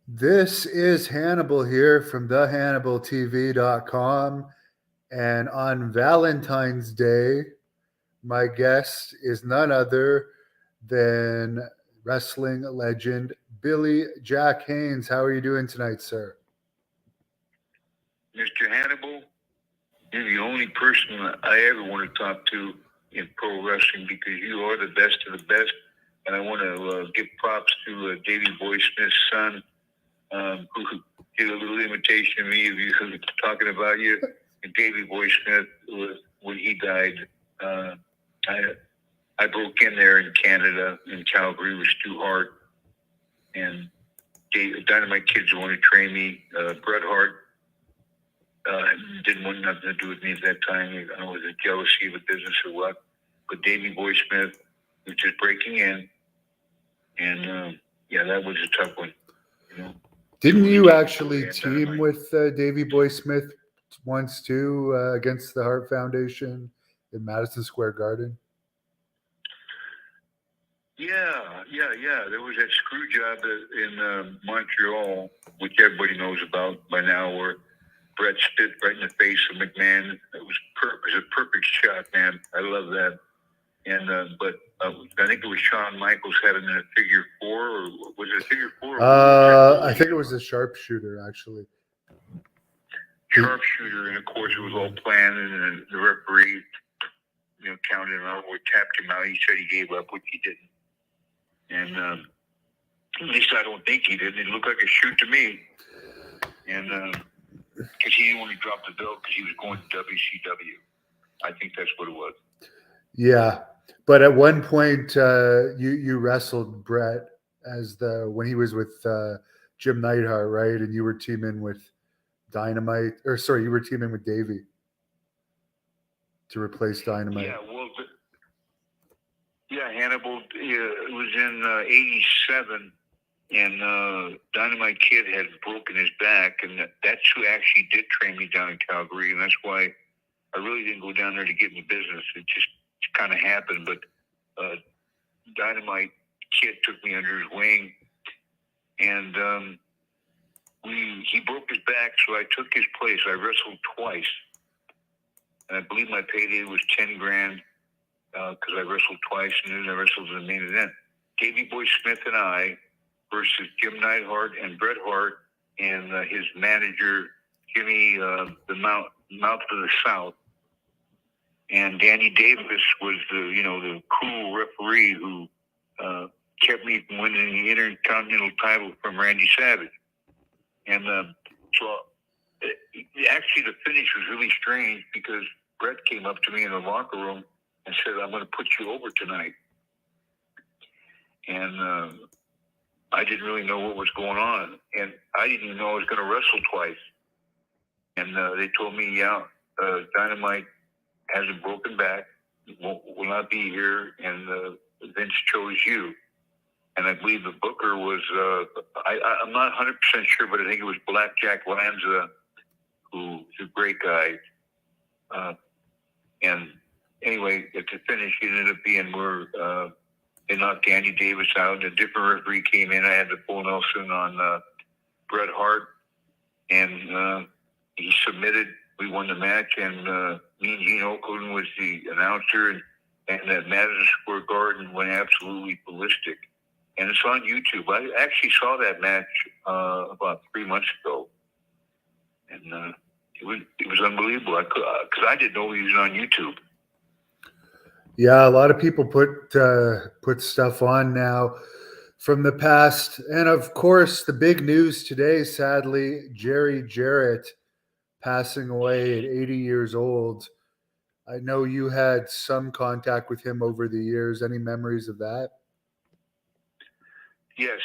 This is Hannibal here from thehannibaltv.com. And on Valentine's Day, my guest is none other than wrestling legend Billy Jack Haynes. How are you doing tonight, sir? Mr. Hannibal, you're the only person I ever want to talk to in pro wrestling because you are the best of the best. And I want to give props to Davey Boy Smith's son, who did a little imitation of me of you talking about you. And Davey Boy Smith, when he died, I broke in there in Canada, in Calgary, with Stu Hart. And Dynamite Kids wanted to train me. Bret Hart didn't want nothing to do with me at that time. I don't know, was it jealousy of the business or what? But Davey Boy Smith was just breaking in. And, that was a tough one. You know? Didn't you actually team with Davey Boy Smith once too against the Hart Foundation in Madison Square Garden? Yeah. There was that screw job in Montreal, which everybody knows about by now, where Brett spit right in the face of McMahon. It was a perfect shot, man. I love that. And but I think it was Shawn Michaels having a figure four, or was it a figure four? I think it was a sharpshooter, actually. Sharpshooter, and of course it was all planned, and the referee, counted him out or tapped him out. He said he gave up, which he didn't. And at least I don't think he did. It looked like a shoot to me. And because he didn't want to drop the belt because he was going to WCW. I think that's what it was. Yeah, but at one point you wrestled Brett when he was with Jim Neidhart, right? And you were teaming with you were teaming with Davey to replace Dynamite. Yeah, well, Hannibal. It was in '87, and Dynamite Kid had broken his back, and that's who actually did train me down in Calgary, and that's why I really didn't go down there to get in the business. It just kind of happened, but Dynamite Kid took me under his wing, and he broke his back, so I took his place. I wrestled twice, and I believe my payday was $10,000 because I wrestled twice, and then I wrestled in the main event. Davey Boy Smith and I versus Jim Neidhart and Bret Hart and his manager Jimmy, the Mouth of the South. And Danny Davis was the cool referee who kept me from winning the Intercontinental title from Randy Savage. And so actually the finish was really strange because Brett came up to me in the locker room and said, "I'm going to put you over tonight." And I didn't really know what was going on. And I didn't even know I was going to wrestle twice. And they told me, Dynamite has a broken back, will not be here, and Vince chose you. And I believe the booker was, I'm not 100% sure, but I think it was Blackjack Lanza, who's a great guy. And anyway, at the finish, it ended up being where they knocked Danny Davis out. A different referee came in. I had the full Nelson on Bret Hart, and he submitted. We won the match, and me and Gene Oakland was the announcer, and that Madison Square Garden went absolutely ballistic. And it's on YouTube. I actually saw that match about 3 months ago, and it was unbelievable. Because I didn't know he was on YouTube. Yeah, a lot of people put stuff on now from the past, and of course, the big news today, sadly, Jerry Jarrett passing away at 80 years old. I know you had some contact with him over the years. Any memories of that? Yes.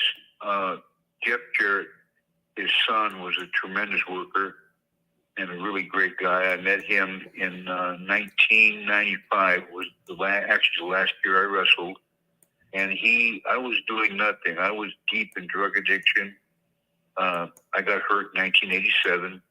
Jeff Jarrett, his son, was a tremendous worker and a really great guy. I met him in 1995, was the last year I wrestled. And I was doing nothing. I was deep in drug addiction. I got hurt in 1987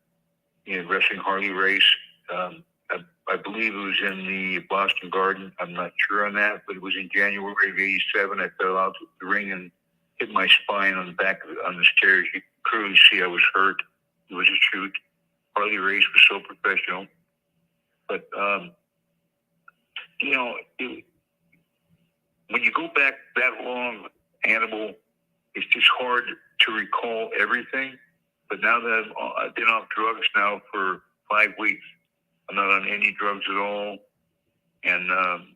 in wrestling Harley Race. I believe it was in the Boston Garden. I'm not sure on that, but it was in January of '87. I fell out of the ring and hit my spine on the stairs. You clearly see I was hurt. It was a shoot. Harley Race was so professional. But, when you go back that long, Hannibal, it's just hard to recall everything. But now that I've been off drugs now for 5 weeks, I'm not on any drugs at all. And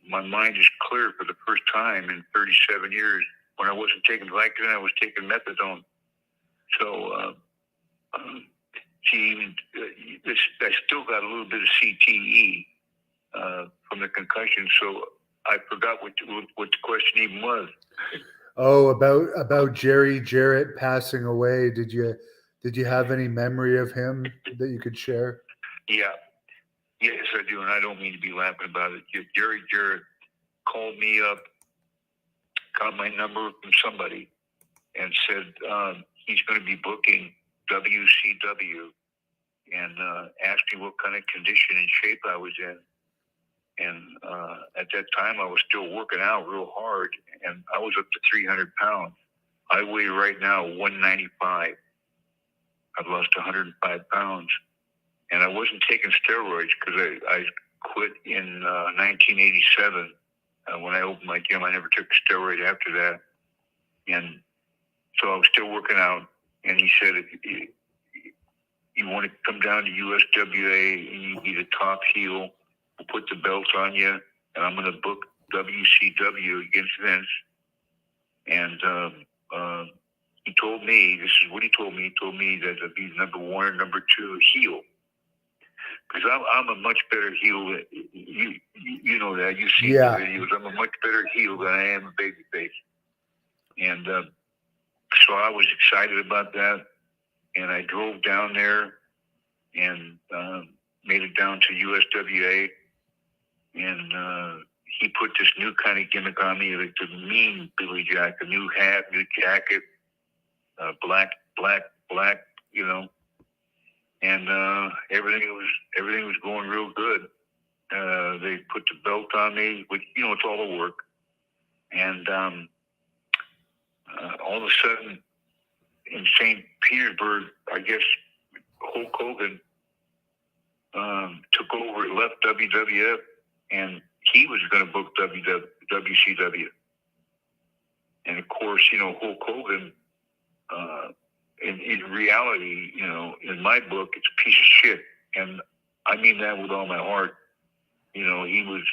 my mind is clear for the first time in 37 years. When I wasn't taking Vicodin, I was taking methadone. So, I still got a little bit of CTE from the concussion. So I forgot what the question even was. Oh, about Jerry Jarrett passing away. Did you have any memory of him that you could share? Yeah. Yes, I do, and I don't mean to be laughing about it. Jerry Jarrett called me up, got my number from somebody, and said he's going to be booking WCW, and asked me what kind of condition and shape I was in. And at that time, I was still working out real hard, and I was up to 300 pounds. I weigh right now 195. I've lost 105 pounds. And I wasn't taking steroids because I quit in 1987. When I opened my gym, I never took a steroid after that. And so I was still working out. And he said, if you want to come down to USWA and you be the top heel, we'll put the belt on you, and I'm going to book WCW against Vince. And he told me, this is what he told me. He told me that I'd be number one or number two heel. Because I'm a much better heel. You know that. You've seen the videos. I'm a much better heel than I am a babyface. And so I was excited about that. And I drove down there and made it down to USWA. And he put this new kind of gimmick on me, like the mean Billy Jack, a new hat, new jacket, black, And everything was going real good. They put the belt on me, which, it's all the work. And all of a sudden, in St. Petersburg, I guess Hulk Hogan took over, left WWF, and he was going to book WCW. And of course, Hulk Hogan, in reality, in my book, it's a piece of shit. And I mean that with all my heart. He was,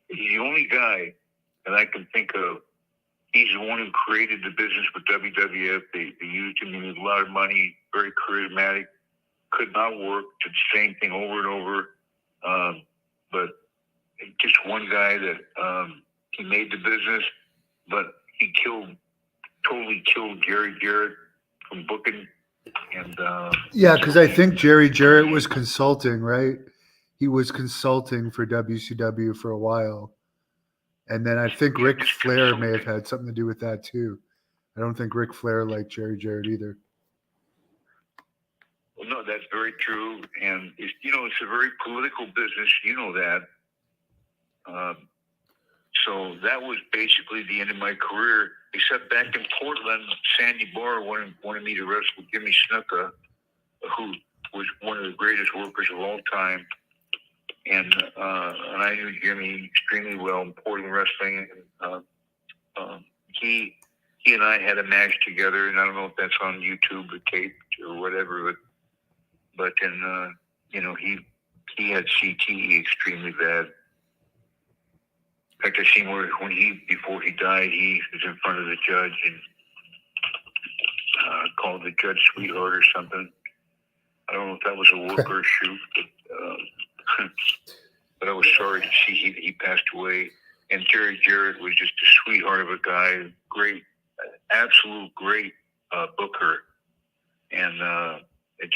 he's the only guy that I can think of. He's the one who created the business with WWF. They used him. He made a lot of money, very charismatic, could not work, did the same thing over and over. But just one guy that he made the business, but he totally killed Jerry Jarrett from booking. And because I think Jerry Jarrett was consulting, right? He was consulting for WCW for a while. And then I think Ric Flair may have had something to do with that too. I don't think Ric Flair liked Jerry Jarrett either. Well, no, that's very true. And it's a very political business. You know that. So that was basically the end of my career, except back in Portland, Sandy Barr wanted me to wrestle Jimmy Snuka, who was one of the greatest workers of all time. And I knew Jimmy extremely well in Portland wrestling. He and I had a match together, and I don't know if that's on YouTube or taped or whatever, but then he had CTE extremely bad. In fact, I seen where before he died, he was in front of the judge and called the judge sweetheart or something. I don't know if that was a work or a shoot, but I was sorry to see he passed away. And Jerry Jarrett was just a sweetheart of a guy, great, absolute great booker. And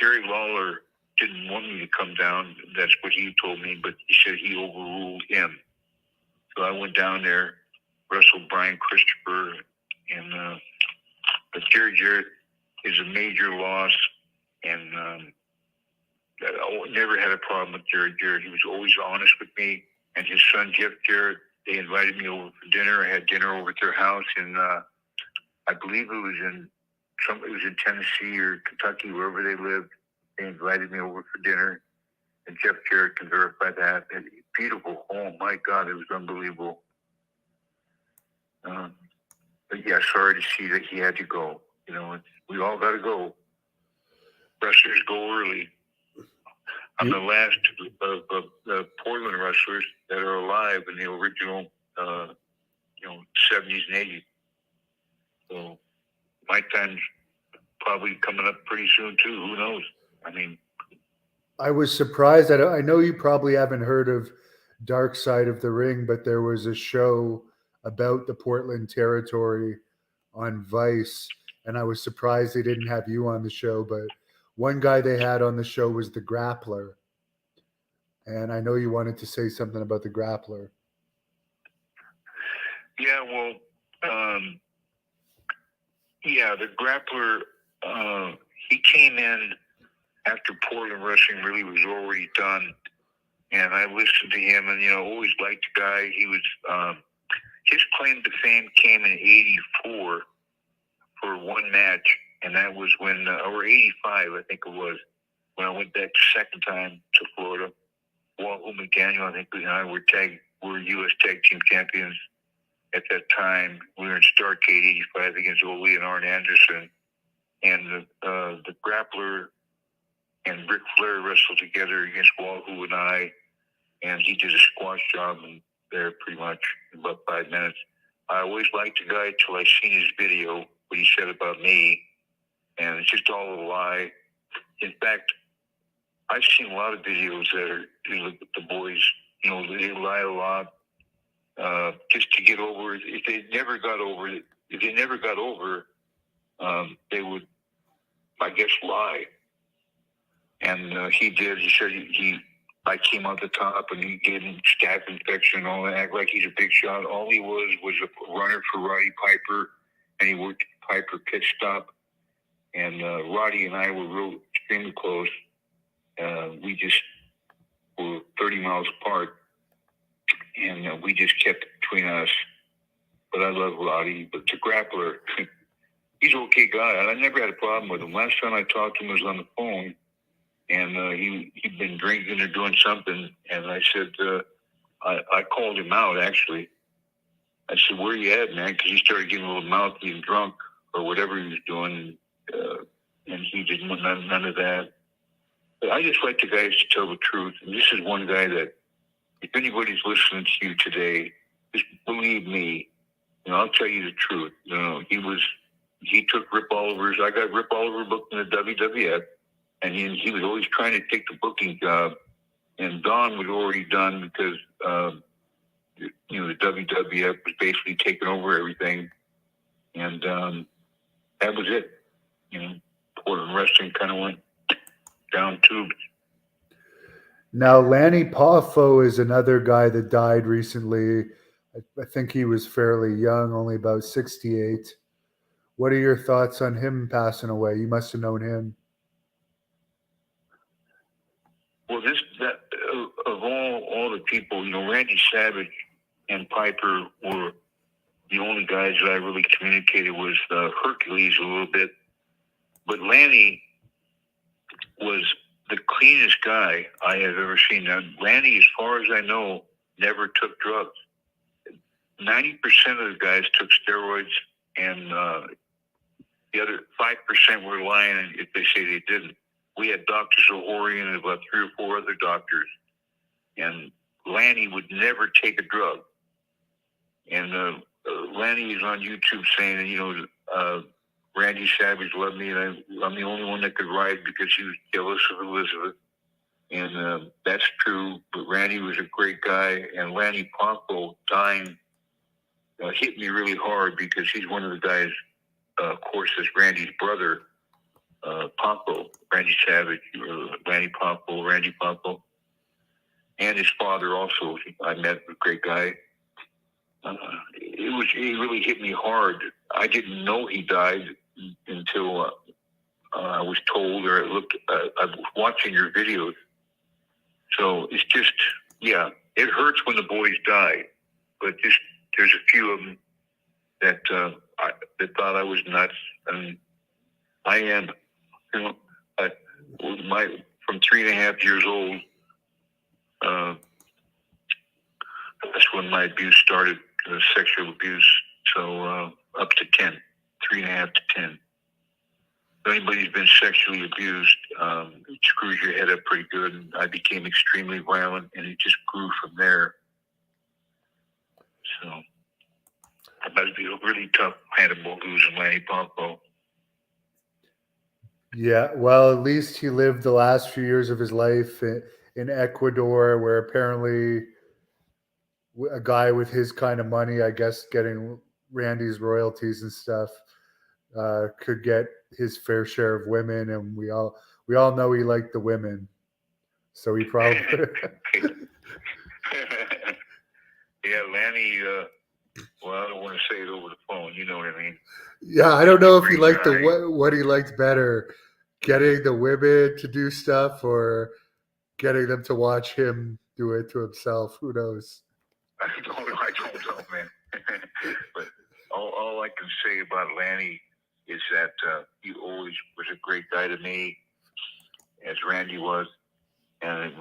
Jerry Lawler didn't want me to come down. That's what he told me, but he said he overruled him. So I went down there, wrestled Brian Christopher, and but Jerry Jarrett is a major loss, and I never had a problem with Jerry Jarrett. He was always honest with me, and his son Jeff Jarrett. They invited me over for dinner. I had dinner over at their house, and I believe it was in it was in Tennessee or Kentucky, wherever they lived. They invited me over for dinner, and Jeff Jarrett can verify that. And beautiful. Oh my God, it was unbelievable. But yeah, sorry to see that he had to go. You know, we all got to go. Wrestlers go early. I'm the last of the Portland wrestlers that are alive in the original, 70s and 80s. So my time's probably coming up pretty soon too. Who knows? I mean, I was surprised. I know you probably haven't heard of Dark Side of the Ring, but there was a show about the Portland territory on Vice, and I was surprised they didn't have you on the show. But one guy they had on the show was the Grappler, and I know you wanted to say something about the Grappler. Yeah, well, the Grappler, he came in after Portland wrestling really was already done, and I listened to him, and always liked the guy. He was his claim to fame came in '84 for one match, and that was when, or '85, I think it was, when I went back the second time to Florida. Wahoo McDaniel, I think we and I were U.S. Tag Team Champions at that time. We were in Starrcade '85 against Ole and Arn Anderson, and the Grappler and Ric Flair wrestled together against Wahoo and I, and he did a squash job there pretty much in about 5 minutes. I always liked the guy till I seen his video, what he said about me, and it's just all a lie. In fact, I've seen a lot of videos that are the boys, they lie a lot just to get over. If they never got over, they would, I guess, lie. And he did. He said I came out the top, and he gave him staph infection and all that. Act like he's a big shot. All he was a runner for Roddy Piper, and he worked Piper pit stop. And Roddy and I were extremely close. We just were 30 miles apart, and we just kept it between us. But I love Roddy. But the Grappler, he's an okay guy. I never had a problem with him. Last time I talked to him was on the phone, and he'd been drinking or doing something. And I said, I called him out, actually. I said, where you at, man? Because he started getting a little mouthy and drunk or whatever he was doing. And he didn't want none of that. But I just like the guys to tell the truth. And this is one guy that, if anybody's listening to you today, just believe me. I'll tell you the truth. He took Rip Oliver's. I got Rip Oliver booked in the WWF, and he was always trying to take the booking job. And Don was already done because the WWF was basically taking over everything, and that was it. Portland wrestling kind of went down tubes. Now, Lanny Poffo is another guy that died recently. I think he was fairly young, only about 68. What are your thoughts on him passing away? You must have known him. Well, of all the people, Randy Savage and Piper were the only guys that I really communicated with. Hercules a little bit, but Lanny was the cleanest guy I have ever seen. Now, Lanny, as far as I know, never took drugs. 90% of the guys took steroids, and the other 5% were lying if they say they didn't. We had Dr. Zahorian and about 3 or 4 other doctors, and Lanny would never take a drug. And Lanny is on YouTube saying, Randy Savage loved me, and I'm the only one that could ride because he was jealous of Elizabeth. And that's true, but Randy was a great guy. And Lanny Poffo dying hit me really hard because he's one of the guys, of course, is Randy's brother, Poffo, Randy Savage, Randy Poffo. And his father also, I met, a great guy. It really hit me hard. I didn't know he died until I was told, or I was watching your videos. So it's just, it hurts when the boys die, but there's a few of them that thought I was nuts, and I am. You know, from 3.5 years old, that's when my abuse started, sexual abuse. So up to 10, 3.5 to 10. If anybody's been sexually abused, it screws your head up pretty good. And I became extremely violent, and it just grew from there. So that must be a really tough Hannibal losing Lanny Pompeo. Yeah, well, at least he lived the last few years of his life in Ecuador, where apparently a guy with his kind of money, I guess, getting Randy's royalties and stuff, could get his fair share of women, and we all know he liked the women, so he probably. Yeah, Lanny. Well, I don't want to say it over the phone. You know what I mean? Yeah, I don't know if he liked what he liked better, getting the women to do stuff or getting them to watch him do it to himself. Who knows? I don't know, man. But all I can say about Lanny is that he always was a great guy to me, as Randy was, and it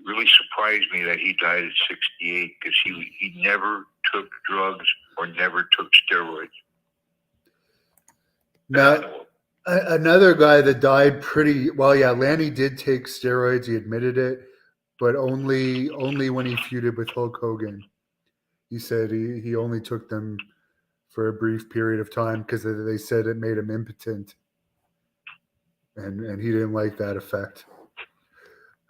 really surprised me that he died at 68 because he never took drugs or never took steroids. Now, another guy that died pretty well. Yeah, Lanny did take steroids. He admitted it, but only when he feuded with Hulk Hogan. He said he only took them for a brief period of time because they said it made him impotent, and he didn't like that effect.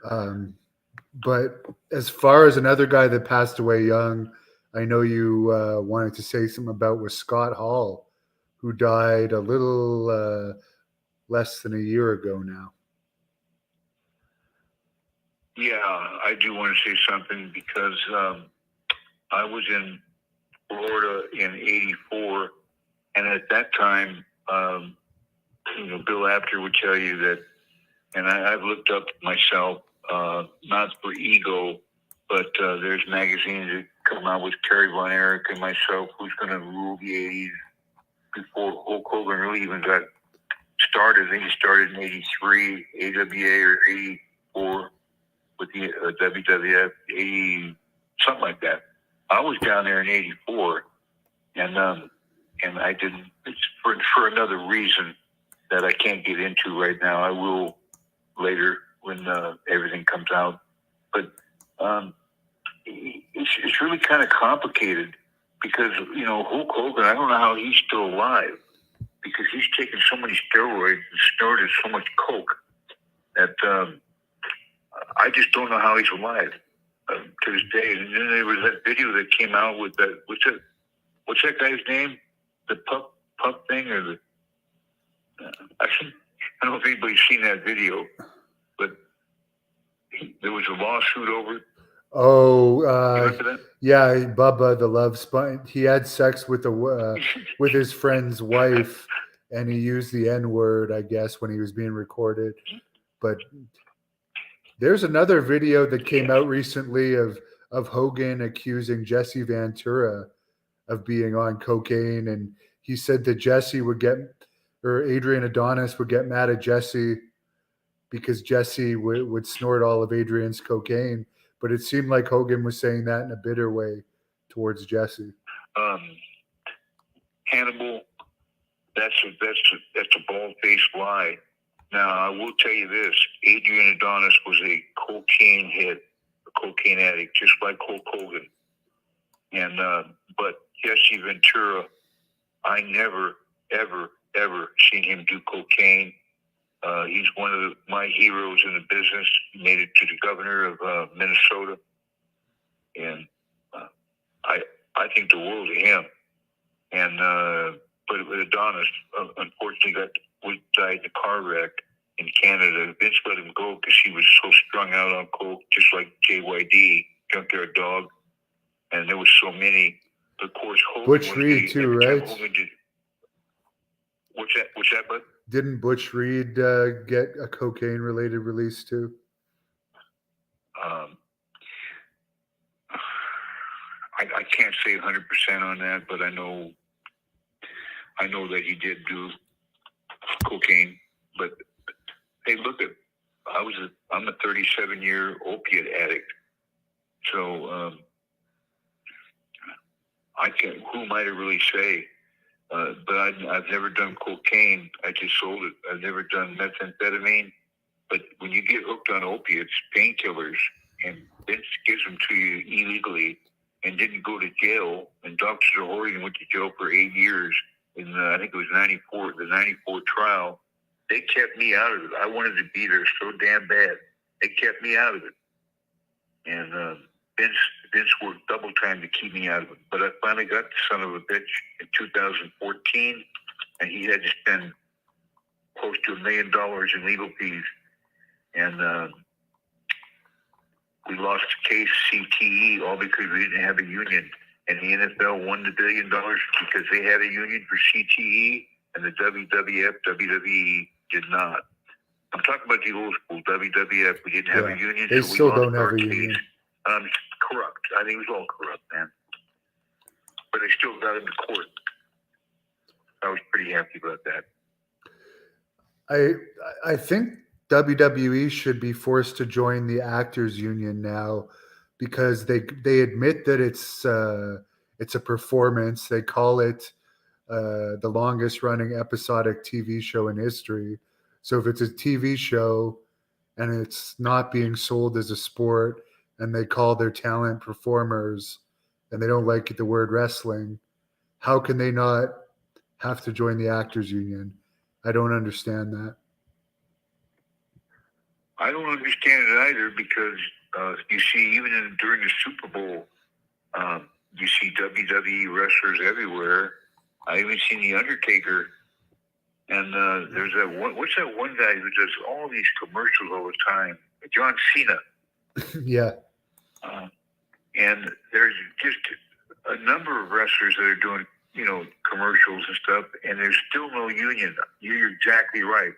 But as far as another guy that passed away young, I know you wanted to say something about was Scott Hall, who died a little less than a year ago now. Yeah, I do want to say something because I was in Florida in '84, and at that time, Bill Apter would tell you that, and I've looked up myself, not for ego, but there's magazines that come out with Kerry Von Erich and myself, who's going to rule the '80s before Hulk Hogan really even got started. I think he started in '83, AWA, or '84 with the WWF, 80, something like that. I was down there in '84, and I didn't. It's for another reason that I can't get into right now. I will later when everything comes out. But it's really kind of complicated because Hulk Hogan. I don't know how he's still alive because he's taken so many steroids and snorted so much coke that I just don't know how he's alive to this day. And then there was that video that came out with that. What's that guy's name? The pup thing or the? I don't know if anybody's seen that video, but there was a lawsuit over it. Oh, that? Yeah, Bubba the Love Sponge. He had sex with with his friend's wife, and he used the N-word, I guess, when he was being recorded. But there's another video that came out recently of Hogan accusing Jesse Ventura of being on cocaine, and he said that Jesse would get, or Adrian Adonis would get mad at Jesse because Jesse would snort all of Adrian's cocaine. But it seemed like Hogan was saying that in a bitter way towards Jesse. Hannibal, that's a bald-faced lie. Now, I will tell you this. Adrian Adonis was a cocaine head, a cocaine addict, just like Hulk Hogan. And but Jesse Ventura, I never, ever, ever seen him do cocaine. He's one of my heroes in the business. He made it to the governor of Minnesota. And I think the world of him. And but Adonis, unfortunately, died in a car wreck in Canada. Vince let him go because he was so strung out on coke, just like JYD, Junkyard Dog. And there was so many. Of course, Hogan Butch Reed too, right? What's that, bud? Didn't Butch Reed get a cocaine-related release too? I can't say 100% on that, but I know that he did do cocaine cocaine, but hey, look at I'm a 37-year opiate addict, so I can't. Who am I to really say? But I've never done cocaine. I just sold it. I've never done methamphetamine. But when you get hooked on opiates, painkillers, and Vince gives them to you illegally and didn't go to jail, and Dr. Zahorian went to jail for 8 years in, I think it was 94, the 94 trial, they kept me out of it. I wanted to be there so damn bad. They kept me out of it. And Vince worked double time to keep me out of it. But I finally got the son of a bitch in 2014, and he had to spend close to $1 million in legal fees. And we lost the case CTE all because we didn't have a union. And the NFL won the $1 billion because they had a union for CTE, and the WWF, WWE did not. I'm talking about the old school WWF. We didn't have a union. They so still we lost don't have our a case. union. Corrupt. I think it was all corrupt, man. But they still got into court. I was pretty happy about that. I think WWE should be forced to join the actors union now because they admit that it's a performance. They call it the longest running episodic TV show in history. So if it's a TV show and it's not being sold as a sport and they call their talent performers and they don't like the word wrestling, how can they not have to join the actors union? I don't understand that. I don't understand it either because you see, even during the Super Bowl, you see WWE wrestlers everywhere. I even seen The Undertaker. And there's that one. What's that one guy who does all these commercials all the time? John Cena. Yeah. And there's just a number of wrestlers that are doing, commercials and stuff, and there's still no union. You're exactly right.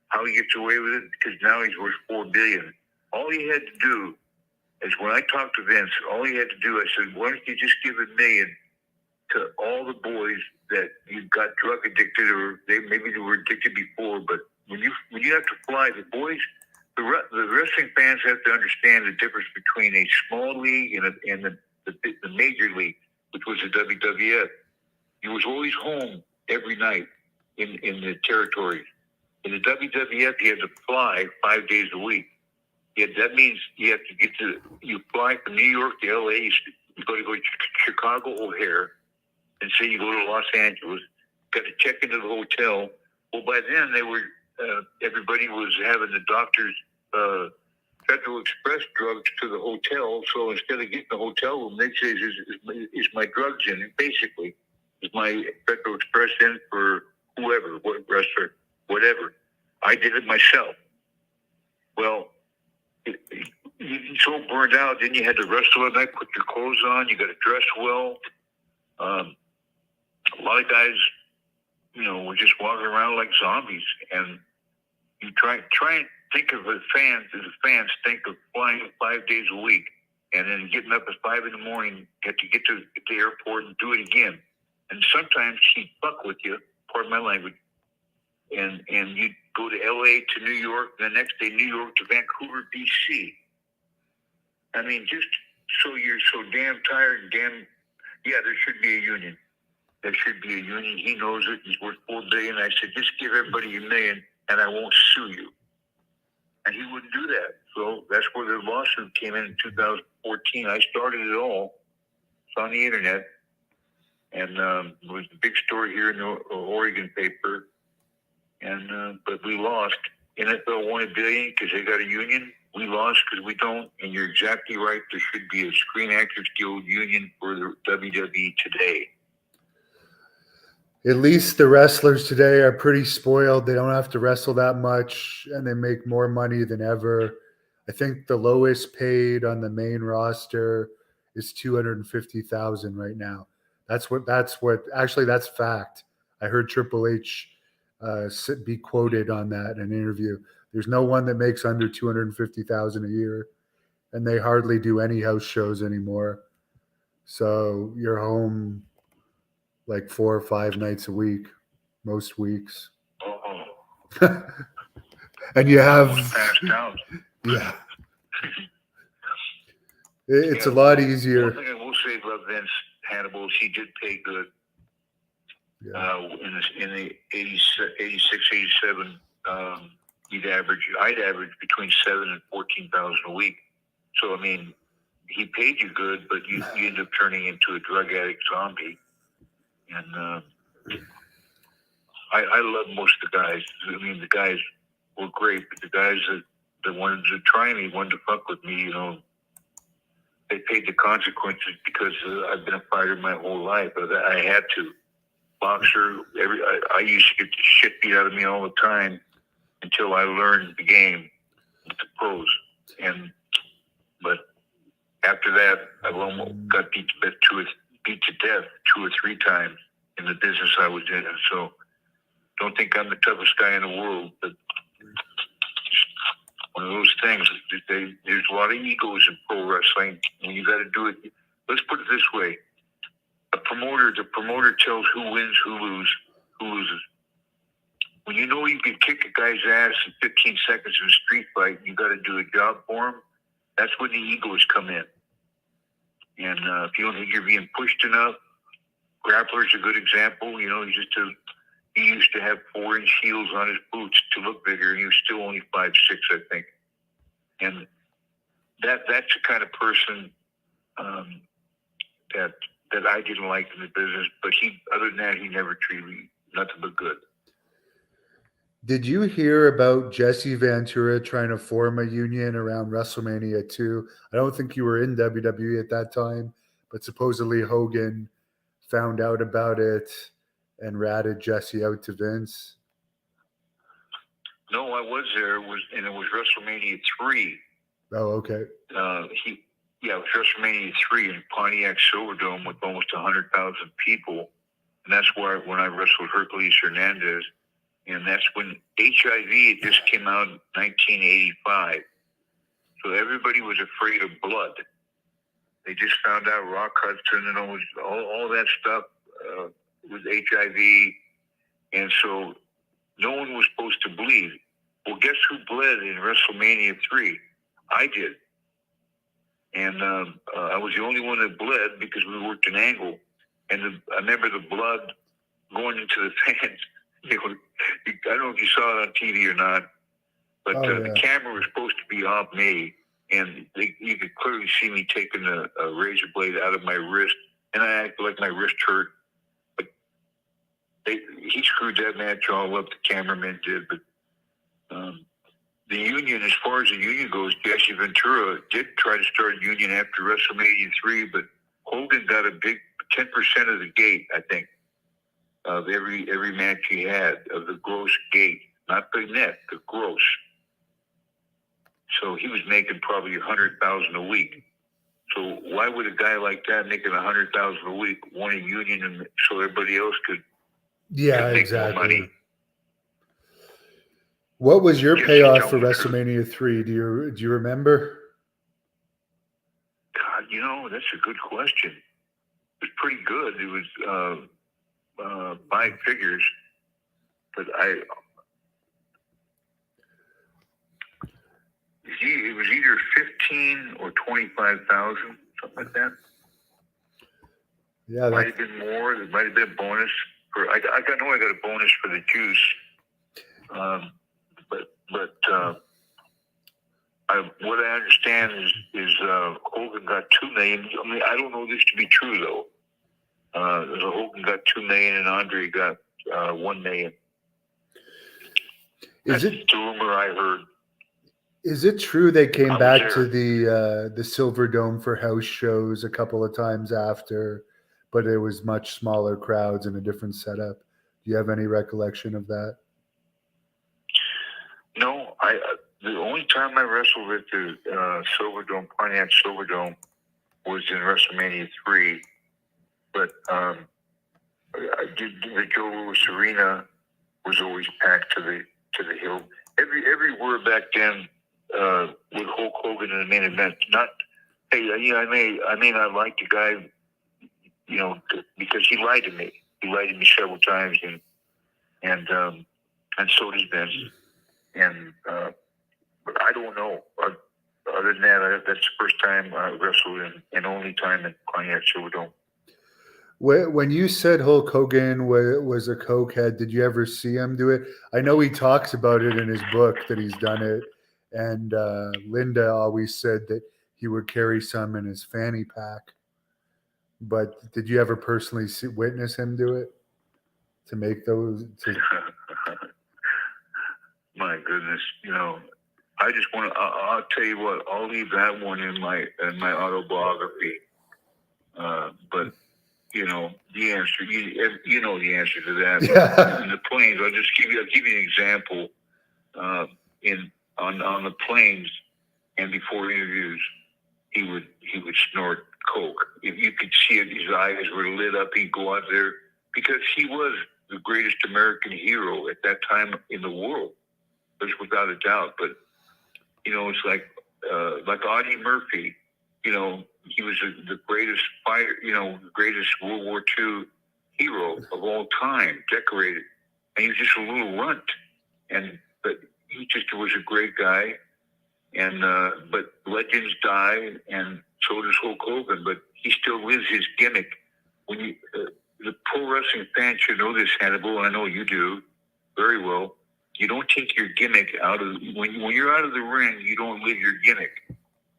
How he gets away with it? Because now he's worth $4 billion. All he had to do is, when I talked to Vince, all he had to do, I said, why don't you just give $1 million to all the boys that you got drug addicted, or maybe they were addicted before, but when you have to fly, the boys, the wrestling fans have to understand the difference between a small league and the major league, which was the WWF. He was always home every night in the territory. In the WWF, you had to fly 5 days a week. Yeah, that means you have to you fly from New York to LA, you go to Chicago O'Hare, and say you go to Los Angeles, got to check into the hotel. Well, by then everybody was having the doctor's Federal Express drugs to the hotel. So instead of getting the hotel room, they say, is my drugs in? And basically, is my Federal Express in for whoever, what wrestler, whatever. I did it myself. Well, you so burned out, then you had to wrestle at night, put your clothes on, you got to dress well. A lot of guys, were just walking around like zombies. And you try and think of the fans think of flying 5 days a week and then getting up at 5 in the morning, get to the airport and do it again. And sometimes she'd fuck with you, pardon my language, and you'd go to LA to New York, the next day New York to Vancouver, BC. I mean, just so you're so damn tired and yeah, there should be a union. There should be a union. He knows it. He's worth $4 billion. I said, just give everybody $1 million and I won't sue you. And he wouldn't do that. So that's where the lawsuit came in 2014. I started it all. It's on the internet. And it was a big story here in the Oregon paper. And but we lost. NFL won $1 billion because they got a union. We lost because we don't. And you're exactly right. There should be a Screen Actors Guild union for the WWE today. At least the wrestlers today are pretty spoiled. They don't have to wrestle that much, and they make more money than ever. I think the lowest paid on the main roster is $250,000 right now. That's actually, that's fact. I heard Triple H be quoted on that in an interview. There's no one that makes under $250,000 a year, and they hardly do any house shows anymore. So you're home like 4 or 5 nights a week, most weeks. Oh, And you have, almost passed out. yeah, it's a lot easier. One thing I will say about Vince Hannibal, he did pay good. Yeah. In the 86, 87, I'd average between 7,000 and 14,000 a week. So I mean, he paid you good, but you end up turning into a drug addict zombie. And I love most of the guys. I mean, the guys were great, but the guys that wanted to try me, wanted to fuck with me, they paid the consequences because I've been a fighter my whole life. I had to. Boxer, I used to get the shit beat out of me all the time until I learned the game with the pros. But after that, I almost got beat to death 2 or 3 times in the business I was in. And so, don't think I'm the toughest guy in the world, but one of those things. There's a lot of egos in pro wrestling, and you got to do it. Let's put it this way: the promoter tells who wins, who loses. When you know you can kick a guy's ass in 15 seconds in a street fight, you got to do a job for him. That's when the egos come in. And if you don't think you're being pushed enough, Grappler's a good example. He used to have 4-inch heels on his boots to look bigger, and he was still only 5'6", I think. And that's the kind of person that I didn't like in the business. But other than that, he never treated me nothing but good. Did you hear about Jesse Ventura trying to form a union around WrestleMania 2? I don't think you were in WWE at that time, but supposedly Hogan found out about it and ratted Jesse out to Vince. No, I was there. It was WrestleMania 3. Oh, okay. It was WrestleMania 3 in Pontiac Silverdome with almost 100,000 people. And that's when I wrestled Hercules Hernandez. And that's when HIV just came out in 1985. So everybody was afraid of blood. They just found out Rock Hudson and all that stuff was HIV. And so no one was supposed to bleed. Well, guess who bled in WrestleMania 3? I did. And I was the only one that bled because we worked an angle. And I remember the blood going into the fans. I don't know if you saw it on TV or not, but the camera was supposed to be off me, and you could clearly see me taking a razor blade out of my wrist, and I acted like my wrist hurt. But he screwed that match all up. The cameraman did, but the union, as far as the union goes, Jesse Ventura did try to start a union after WrestleMania 3, but Hogan got a big 10% of the gate, I think, of every match he had, of the gross gate, not the net, the gross. So he was making probably 100,000 a week. So why would a guy like that making 100,000 a week want a union and so everybody else could make more money? What was your payoff for WrestleMania 3? Do you remember? God, that's a good question. It was pretty good. It was 5 figures, but it was either 15 or 25,000, something like that. Yeah, might have been more. There might have been a bonus I got a bonus for the juice, but what I understand is Hogan got $2 million. I mean, I don't know this to be true though. Hogan got $2 million and Andre got $1 million. That's the rumor I heard. Is it true they came back to the Silverdome for house shows a couple of times after, but it was much smaller crowds and a different setup? Do you have any recollection of that? No, the only time I wrestled at the Silverdome, Pontiac Silverdome, was in WrestleMania 3. But the Joe Louis Arena was always packed to the hill. Everywhere back then with Hulk Hogan in the main event. Not, hey, I may not like the guy, because he lied to me. He lied to me several times, and and so does Vince. And but I don't know. Other than that, that's the first time I wrestled and only time in Pontiac Silverdome. When you said Hulk Hogan was a cokehead, did you ever see him do it? I know he talks about it in his book that he's done it, and Linda always said that he would carry some in his fanny pack. But did you ever personally witness him do it to make those? My goodness, I just want to. I'll tell you what. I'll leave that one in my autobiography. But the answer. You know the answer to that. Yeah. In the planes, I'll give you an example. On the planes and before interviews, he would snort coke. If you could see it, his eyes were lit up. He'd go out there because he was the greatest American hero at that time in the world. There's without a doubt. But it's like Audie Murphy. He was the greatest fighter. The greatest World War II hero of all time, decorated, and he was just a little runt. But he just was a great guy. And but legends die, and so does Hulk Hogan. But he still lives his gimmick. When the pro wrestling fans should know this, Hannibal. I know you do very well. You don't take your gimmick out of when you're out of the ring. You don't live your gimmick.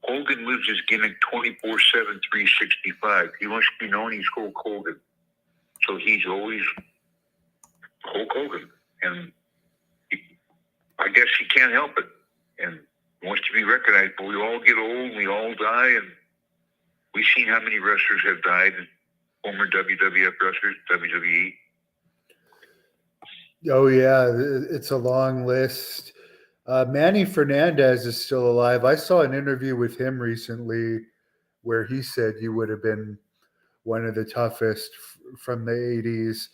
Hogan lives his gimmick 24/7, 365. He wants to be known he's Hulk Hogan, so he's always Hulk Hogan, and I guess he can't help it, and wants to be recognized. But we all get old, we all die, and we've seen how many wrestlers have died. Former WWF wrestlers, WWE. Oh yeah, it's a long list. Manny Fernandez is still alive. I saw an interview with him recently where he said you would have been one of the toughest from the 80s.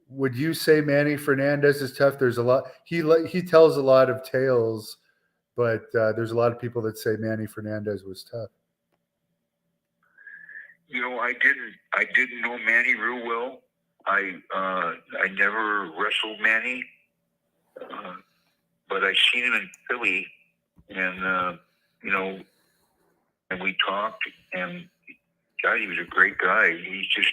Would you say Manny Fernandez is tough? There's a lot. He tells a lot of tales, but there's a lot of people that say Manny Fernandez was tough. I didn't know Manny real well. I never wrestled Manny, but I seen him in Philly, and and we talked, and God, he was a great guy. He's just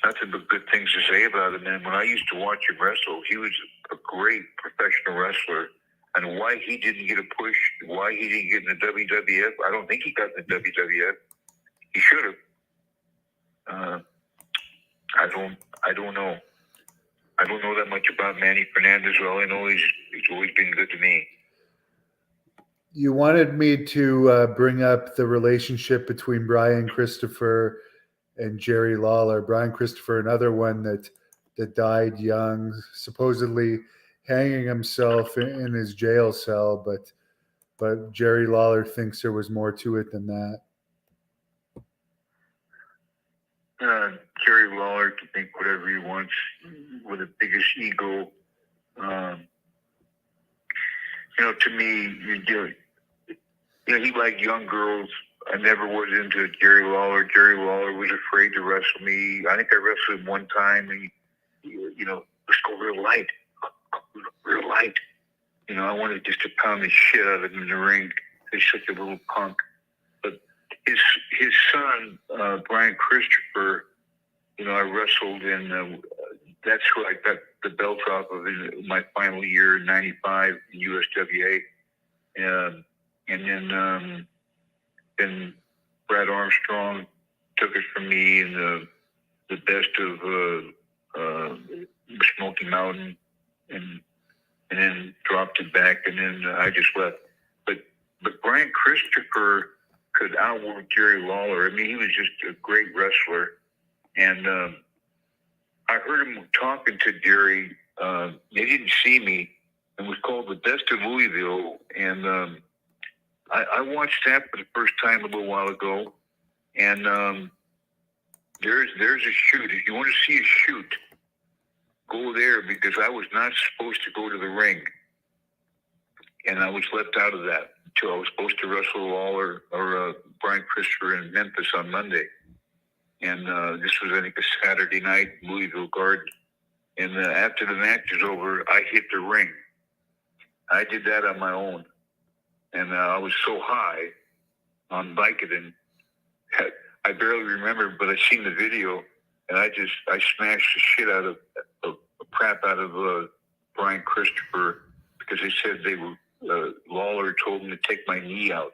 nothing but good things to say about him. And when I used to watch him wrestle, he was a great professional wrestler. And why he didn't get a push, why he didn't get in the WWF, I don't think he got in the WWF. He should have. I don't know. I don't know that much about Manny Fernandez. All I know is he's always been good to me. You wanted me to bring up the relationship between Brian Christopher and Jerry Lawler. Brian Christopher, another one that died young, supposedly hanging himself in his jail cell, but Jerry Lawler thinks there was more to it than that. Jerry Lawler can think whatever he wants with the biggest ego. To me, he liked young girls. I never was into Jerry Lawler. Jerry Lawler was afraid to wrestle me. I think I wrestled him one time, and let's go real light. Real light. I wanted just to pound the shit out of him in the ring. He's such a little punk. But his son, Brian Christopher, I wrestled in. That's who I got the belt off of in my final year in '95 in USWA, and then Brad Armstrong took it from me in the best of Smoky Mountain, and then dropped it back, and then I just left. But Brian Christopher could outwork Jerry Lawler. I mean, he was just a great wrestler, and I heard him talking to Jerry. They didn't see me. It was called The Best of Louisville, and I watched that for the first time a little while ago. And there's a shoot. If you want to see a shoot, go there, because I was not supposed to go to the ring, and I was left out of that until I was supposed to wrestle Lawler or Brian Christopher in Memphis on Monday. And this was, I think, a Saturday night, Louisville Garden. And after the match is over, I hit the ring. I did that on my own. And I was so high on Vicodin, I barely remember, but I seen the video, and I smashed the shit out of crap out of Brian Christopher, because they said Lawler told him to take my knee out,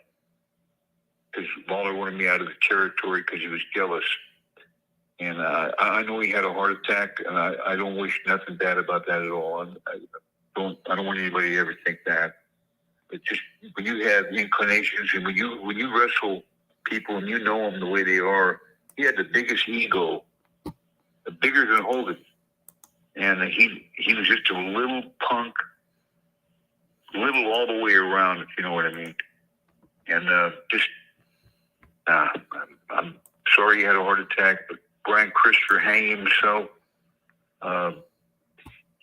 because Lawler wanted me out of the territory because he was jealous. And I know he had a heart attack, and I don't wish nothing bad about that at all. I don't want anybody to ever think that. But just when you have inclinations, and when you wrestle people and you know them the way they are, he had the biggest ego, bigger than Hogan, and he was just a little punk, little all the way around, if you know what I mean. And I'm sorry he had a heart attack, but Brian Christopher hanging himself.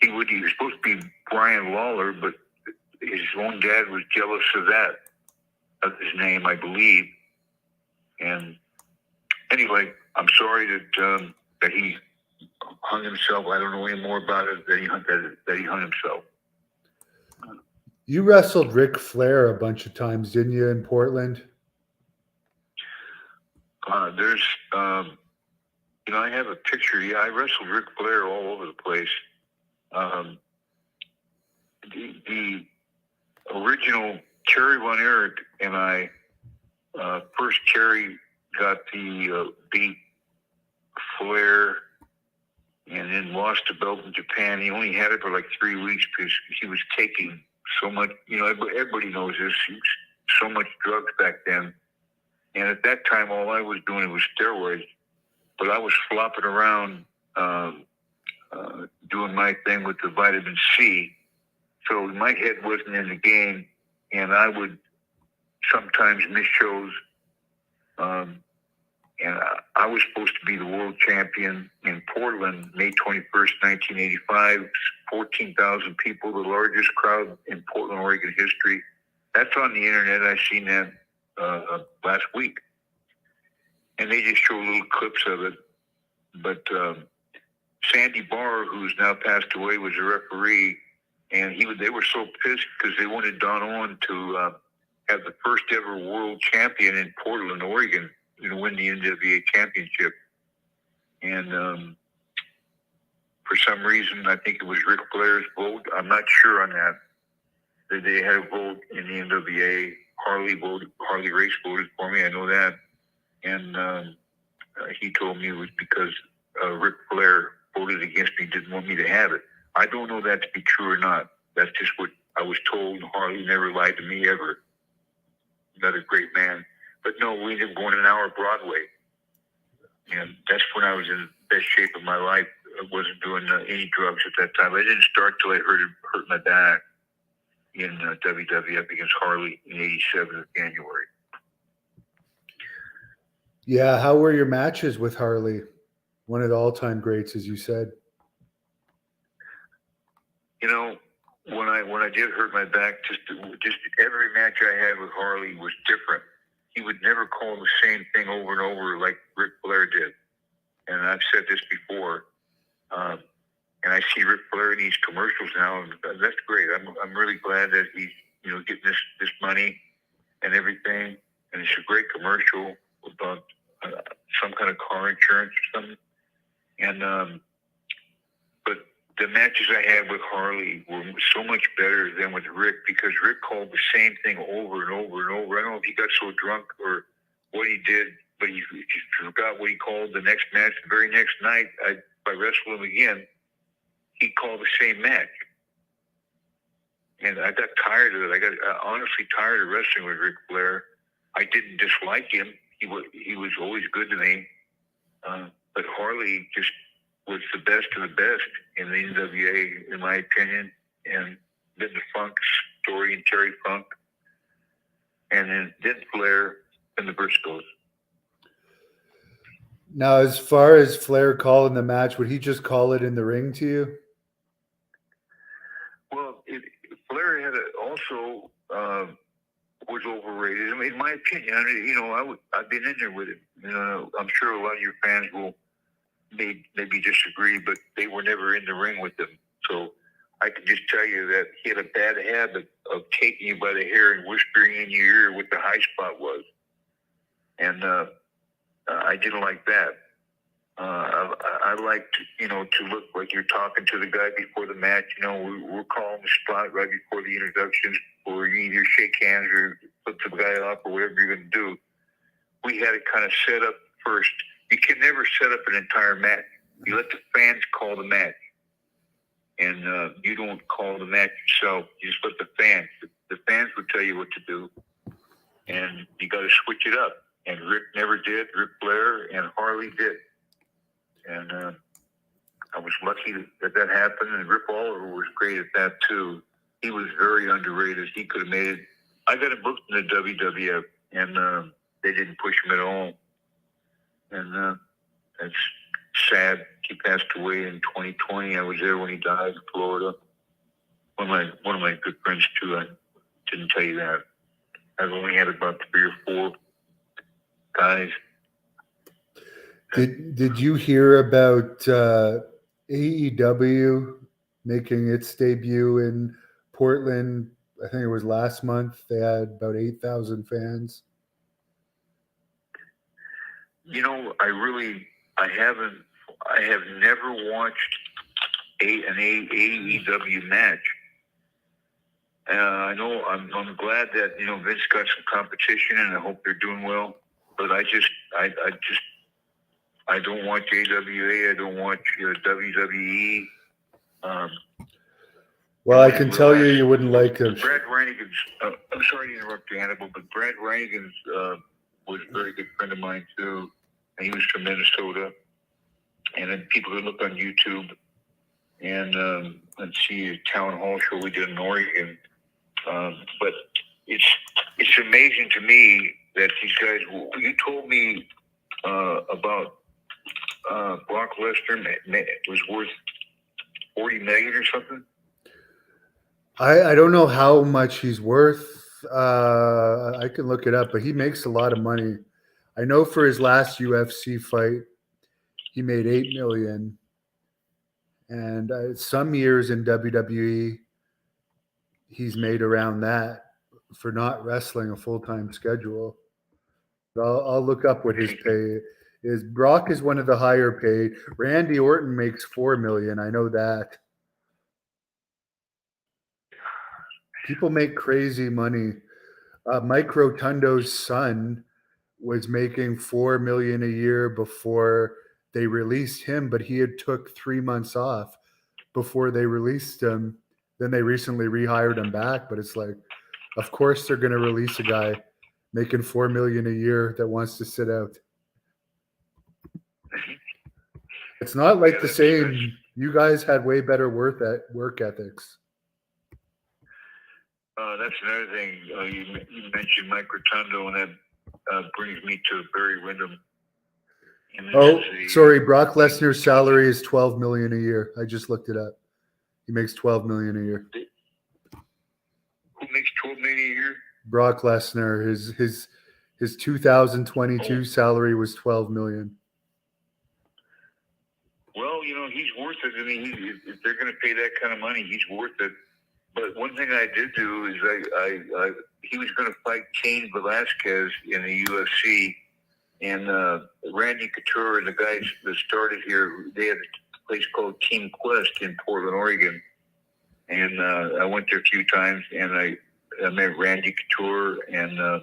He was supposed to be Brian Lawler, but his own dad was jealous of his name, I believe. And anyway, I'm sorry that he hung himself. I don't know any more about it that he hung himself. You wrestled Ric Flair a bunch of times, didn't you, in Portland? There's, I have a picture. Yeah, I wrestled Ric Flair all over the place. The original Kerry Von Erich and I, first Kerry got the beat Flair, and then lost the belt in Japan. He only had it for like 3 weeks because he was taking so much. Everybody knows this. So much drugs back then, and at that time, all I was doing was steroids. But I was flopping around, doing my thing with the vitamin C. So my head wasn't in the game, and I would sometimes miss shows. And I was supposed to be the world champion in Portland, May 21st, 1985. 14,000 people, the largest crowd in Portland, Oregon history. That's on the internet. I seen that last week. And they just show little clips of it. But Sandy Barr, who's now passed away, was a referee. And they were so pissed because they wanted Don Owen to have the first ever world champion in Portland, Oregon, win the NWA championship. And for some reason, I think it was Ric Flair's vote. I'm not sure on that. They had a vote in the NWA. Harley Race voted for me. I know that. And he told me it was because Ric Flair voted against me, didn't want me to have it. I don't know that to be true or not. That's just what I was told. Harley never lied to me ever. Another great man. But no, we ended up going an hour Broadway. And that's when I was in the best shape of my life. I wasn't doing any drugs at that time. I didn't start till I hurt my back in WWF against Harley in '87 of January. Yeah, how were your matches with Harley? One of the all-time greats, as you said. When I did hurt my back, just every match I had with Harley was different. He would never call the same thing over and over like Ric Flair did. And I've said this before. And I see Ric Flair in these commercials now, and that's great. I'm really glad that he's getting this money and everything. And it's a great commercial about some kind of car insurance or something. And but the matches I had with Harley were so much better than with Rick, because Rick called the same thing over and over and over. I don't know if he got so drunk or what he did, but he forgot what he called the next match. The very next night, if I wrestled him again, he called the same match. And I got tired of it. I got honestly tired of wrestling with Ric Flair. I didn't dislike him. He was always good to me. But Harley just was the best of the best in the NWA, in my opinion. And then the Funk story and Terry Funk. And then Flair and the Briscoes. Now, as far as Flair calling the match, would he just call it in the ring to you? Well, Flair had also was overrated. I mean, in my opinion, I've been in there with him. I'm sure a lot of your fans will maybe disagree, but they were never in the ring with him. So I can just tell you that he had a bad habit of taking you by the hair and whispering in your ear what the high spot was. And I didn't like that. I like to look like you're talking to the guy before the match. We're calling the spot right before the introductions, or you either shake hands or flip the guy off or whatever you're going to do. We had it kind of set up first. You can never set up an entire match. You let the fans call the match, and you don't call the match yourself. You just let the fans. The fans will tell you what to do, and you got to switch it up. And Rick never did. Rick Flair and Harley did. And I was lucky that happened. And Rick Oliver was great at that, too. He was very underrated. He could have made it. I got him booked in the WWF, and they didn't push him at all. And that's sad. He passed away in 2020. I was there when he died in Florida. One of my good friends, too. I didn't tell you that. I've only had about 3 or 4 guys. Did you hear about AEW making its debut in Portland? I think it was last month. They had about 8,000 fans. I have never watched an AEW match. I know I'm glad that Vince got some competition, and I hope they're doing well. But I don't watch AWA. I don't watch WWE. Well, I can tell you wouldn't like him. Brad Ranigan's. I'm sorry to interrupt you, Hannibal, but Brad Ranigan's was a very good friend of mine too, and he was from Minnesota. And then people could look on YouTube and see a town hall show we did in Oregon. But it's amazing to me that these guys. You told me about Brock Lesnar was worth $40 million or something. I don't know how much he's worth. I can look it up, but he makes a lot of money. I know for his last UFC fight, he made $8 million, and some years in WWE, he's made around that for not wrestling a full-time schedule. I'll look up what his pay is. Brock is one of the higher paid. Randy Orton makes $4 million. I know that. People make crazy money. Mike Rotundo's son was making $4 million a year before they released him, but he had took 3 months off before they released him. Then they recently rehired him back, but it's like, of course they're going to release a guy making $4 million a year that wants to sit out. It's not like the same. You guys had way better work ethics. That's another thing. You mentioned Mike Rotundo, and that brings me to Barry Windham. Sorry. Brock Lesnar's salary is $12 million a year. I just looked it up. He makes $12 million a year. Who makes $12 million a year? Brock Lesnar. His 2022 salary was $12 million. Well, he's worth it. I mean, if they're going to pay that kind of money, he's worth it. But one thing I did do is he was going to fight Cain Velasquez in the UFC, and Randy Couture and the guys that started here, they had a place called Team Quest in Portland, Oregon, and I went there a few times, and I met Randy Couture and a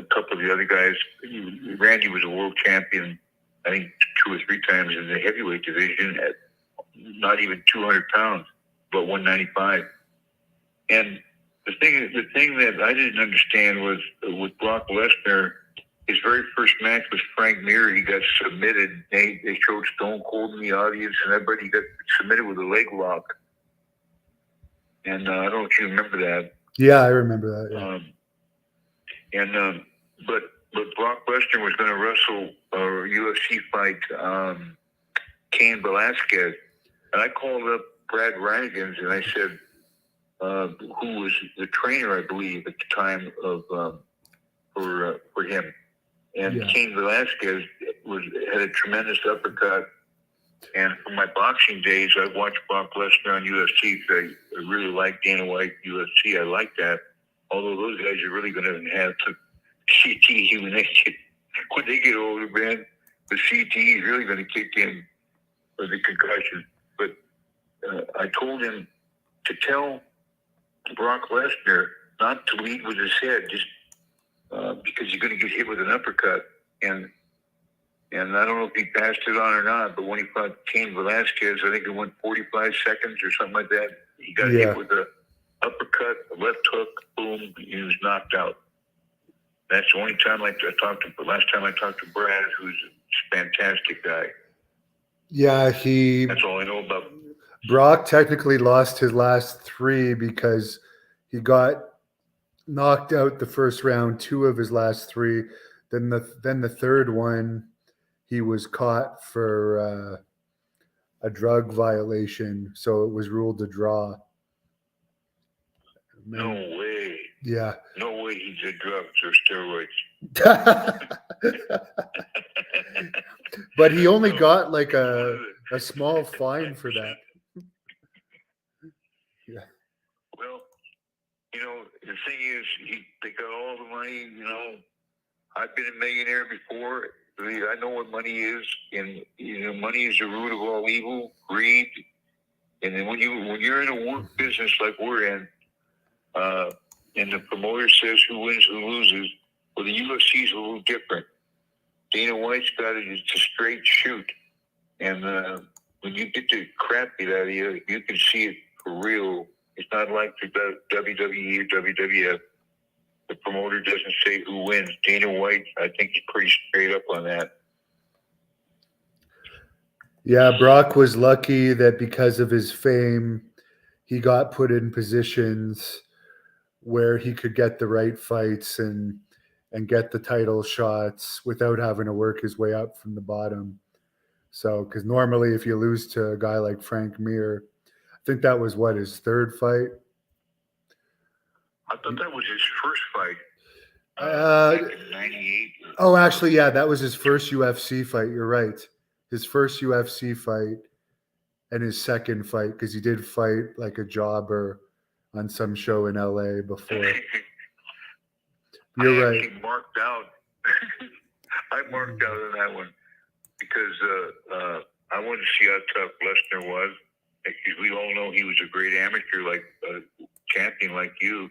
couple of the other guys. Randy was a world champion, I think 2 or 3 times in the heavyweight division at not even 200 pounds. But 195. And the thing that I didn't understand was with Brock Lesnar, his very first match was Frank Mir. He got submitted. They showed Stone Cold in the audience, and everybody got submitted with a leg lock. And I don't know if you remember that. Yeah, I remember that. Yeah. But Brock Lesnar was going to wrestle a UFC fight, Cain Velasquez, and I called up Brad Ranigan's, and I said, who was the trainer, I believe, at the time of for him. And Cain Velasquez had a tremendous uppercut. And from my boxing days, I watched Brock Lesnar on UFC because I really like Dana White UFC. I like that. Although those guys are really going to have to CTE when they get older, man. The CTE is really going to kick in, or the concussion. But I told him to tell Brock Lesnar not to lead with his head, just because you're going to get hit with an uppercut. And I don't know if he passed it on or not, but when he fought Cain Velasquez, I think it went 45 seconds or something like that. He got hit with an uppercut, a left hook, boom, he was knocked out. That's the only time I talked to. Last time I talked to Brad, who's a fantastic guy. Yeah, that's all I know about. Brock technically lost his last 3 because he got knocked out the first round, 2 of his last 3. Then the third one, he was caught for a drug violation, so it was ruled a draw. No way. Yeah. No way he did drugs or steroids. But he only got like a small fine for that. Yeah. Well, the thing is, they got all the money. I've been a millionaire before. I know what money is, and money is the root of all evil, greed. And then when you're in a work business like we're in, and the promoter says who wins, who loses, well, the UFC is a little different. Dana White's got it; it's a straight shoot, and when you get the crap beat out of you, you can see it for real. It's not like the WWE or WWF. The promoter doesn't say who wins. Dana White, I think, is pretty straight up on that. Yeah, Brock was lucky that because of his fame, he got put in positions where he could get the right fights and get the title shots without having to work his way up from the bottom. So, because normally if you lose to a guy like Frank Mir, I think that was his 3rd fight. I thought that was his first fight. Back in 98. Oh, actually, yeah, that was his first UFC fight. You're right. His first UFC fight and his second fight, because he did fight like a jobber on some show in LA before. You're right. I marked out. I marked out on that one because I wanted to see how tough Lesnar was. Because we all know he was a great amateur, like a champion like you.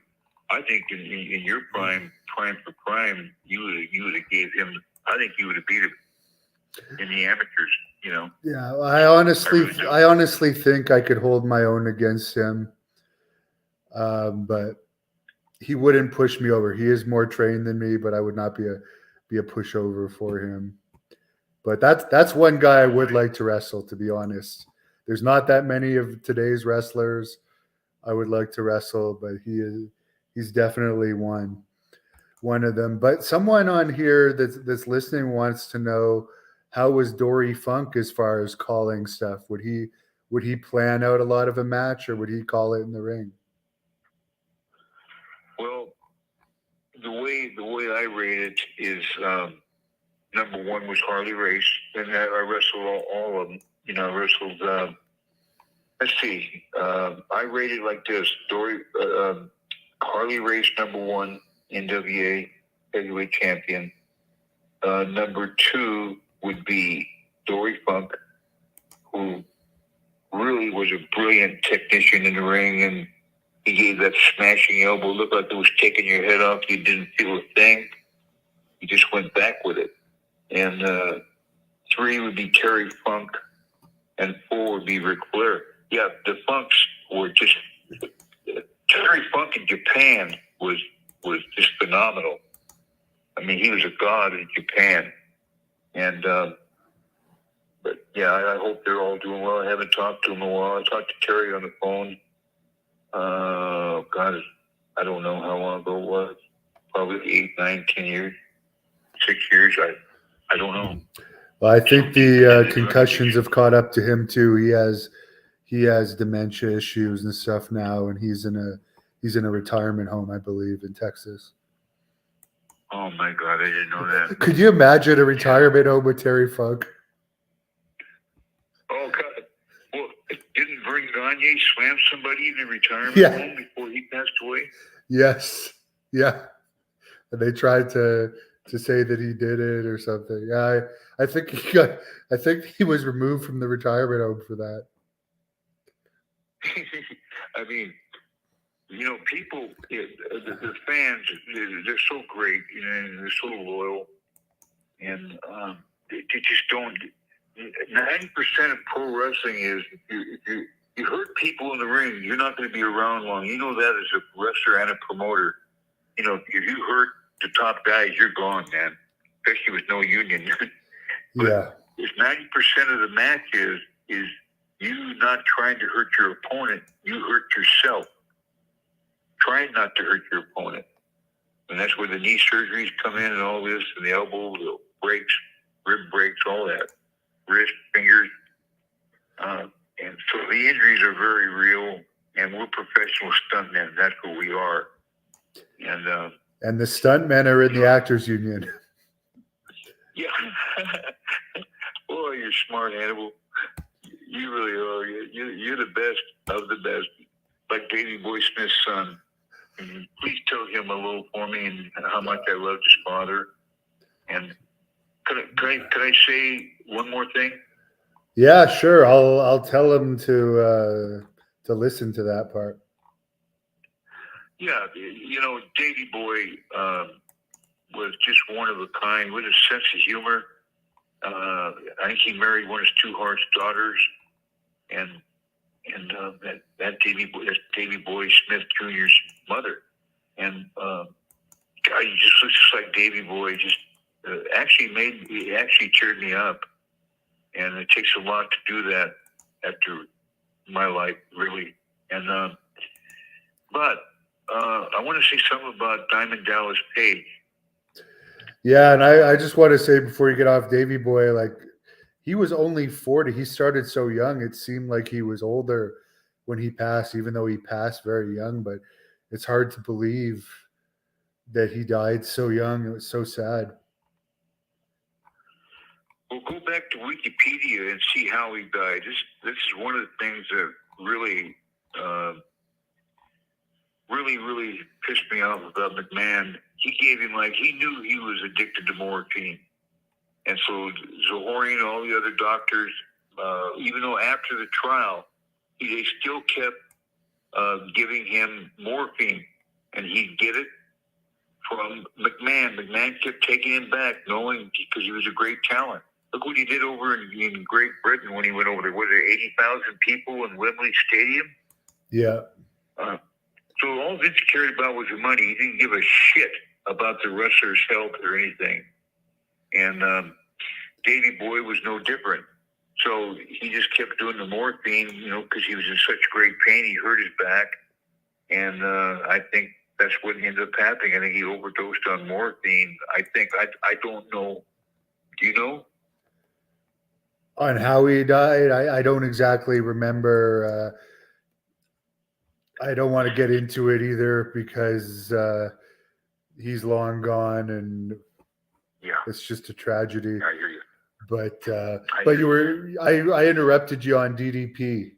I think in your prime for prime, you would have gave him. I think you would have beat him in the amateurs. Yeah, I honestly think I could hold my own against him, but he wouldn't push me over. He is more trained than me, but I would not be a pushover for him. But that's one guy I would like to wrestle. To be honest, there's not that many of today's wrestlers I would like to wrestle, but he's definitely one of them. But someone on here that's listening wants to know, how was Dory Funk as far as calling stuff? Would he plan out a lot of a match, or would he call it in the ring? Well, the way I rate it is number 1 was Harley Race. Then I wrestled all of them. I wrestled. Let's see. I rated like this: Harley Race number 1, NWA heavyweight champion. Number 2 would be Dory Funk, who really was a brilliant technician in the ring, and he gave that smashing elbow. Looked like it was taking your head off. You didn't feel a thing. You just went back with it. And 3 would be Terry Funk, and 4 would be Ric Flair. Yeah, the Funks were just Terry Funk in Japan was just phenomenal. I mean, he was a god in Japan. And but yeah, I hope they're all doing well. I haven't talked to them in a while. I talked to Terry on the phone. God, I don't know how long ago it was. Probably 8, 9, 10 years, 6 years. I don't know. Well, I think the concussions have caught up to him too. He has dementia issues and stuff now, and he's in a retirement home, I believe, in Texas. Oh my God, I didn't know that. Could you imagine a retirement home with Terry Funk? Oh God. Well, didn't Vern Gagne slam somebody in the retirement Yeah. home before he passed away? Yes. Yeah. And they tried to say that he did it or something. Yeah, I think I think he was removed from the retirement home for that. I mean, people, the fans, they're so great, and they're so loyal, and they just don't. 90% of pro wrestling is if you hurt people in the ring, you're not going to be around long. You know that as a wrestler and a promoter. If you hurt the top guys, you're gone, man. Especially with no union. But Yeah. if 90% of the match is you not trying to hurt your opponent, you hurt yourself. Trying not to hurt your opponent. And that's where the knee surgeries come in and all this, and the elbow, the breaks, rib breaks, all that. Wrist, fingers. And so the injuries are very real, and we're professional stuntmen. That's what we are. And the stuntmen are in the actors union. Yeah. Boy, you're smart, Hannibal. You really are. You're the best of the best. Like Davey Boy Smith's son. And please tell him hello for me and how much I loved his father. And could I say one more thing? Yeah, sure. I'll tell him to listen to that part. Yeah, Davey Boy was just one of a kind with a sense of humor. I think he married one of his two Hart's daughters, and that Davey Boy Smith Jr.'s mother, and God, he just looks just like Davey Boy. Just actually cheered me up, and it takes a lot to do that after my life, really. And but I want to say something about Diamond Dallas Page. Yeah, and I just want to say before you get off, Davey Boy, like he was only 40. He started so young. It seemed like he was older when he passed, even though he passed very young. But it's hard to believe that he died so young. It was so sad. Well, go back to Wikipedia and see how he died. This is one of the things that really, really pissed me off about McMahon. He gave him, he knew he was addicted to morphine. And so Zahorian and all the other doctors, even though after the trial, they still kept giving him morphine. And he'd get it from McMahon. McMahon kept taking him back, knowing because he was a great talent. Look what he did over in Great Britain when he went over there. Was there 80,000 people in Wembley Stadium? Yeah. So all Vince cared about was the money. He didn't give a shit about the wrestler's health or anything. And Davey Boy was no different. So he just kept doing the morphine, because he was in such great pain. He hurt his back. And I think that's what ended up happening. I think he overdosed on morphine. I don't know. Do you know? On how he died, I don't exactly remember. I don't want to get into it either because he's long gone, and it's just a tragedy. I hear you. But you were I interrupted you on DDP.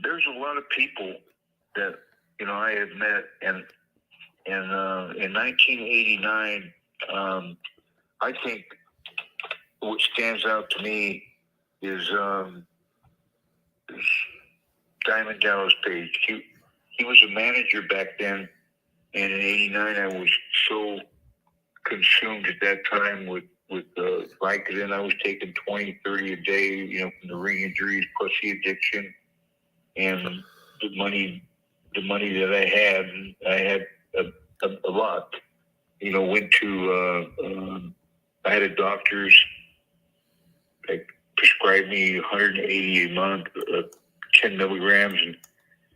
There's a lot of people that I have met, and in 1989, I think what stands out to me is Diamond Dallas Page. He was a manager back then, and in '89, I was so consumed at that time with Vicodin. I was taking 20, 30 a day, from the ring injuries plus the addiction, and the money that I had a lot. Went to I had a doctor's that prescribed me 180 a month, 10 milligrams,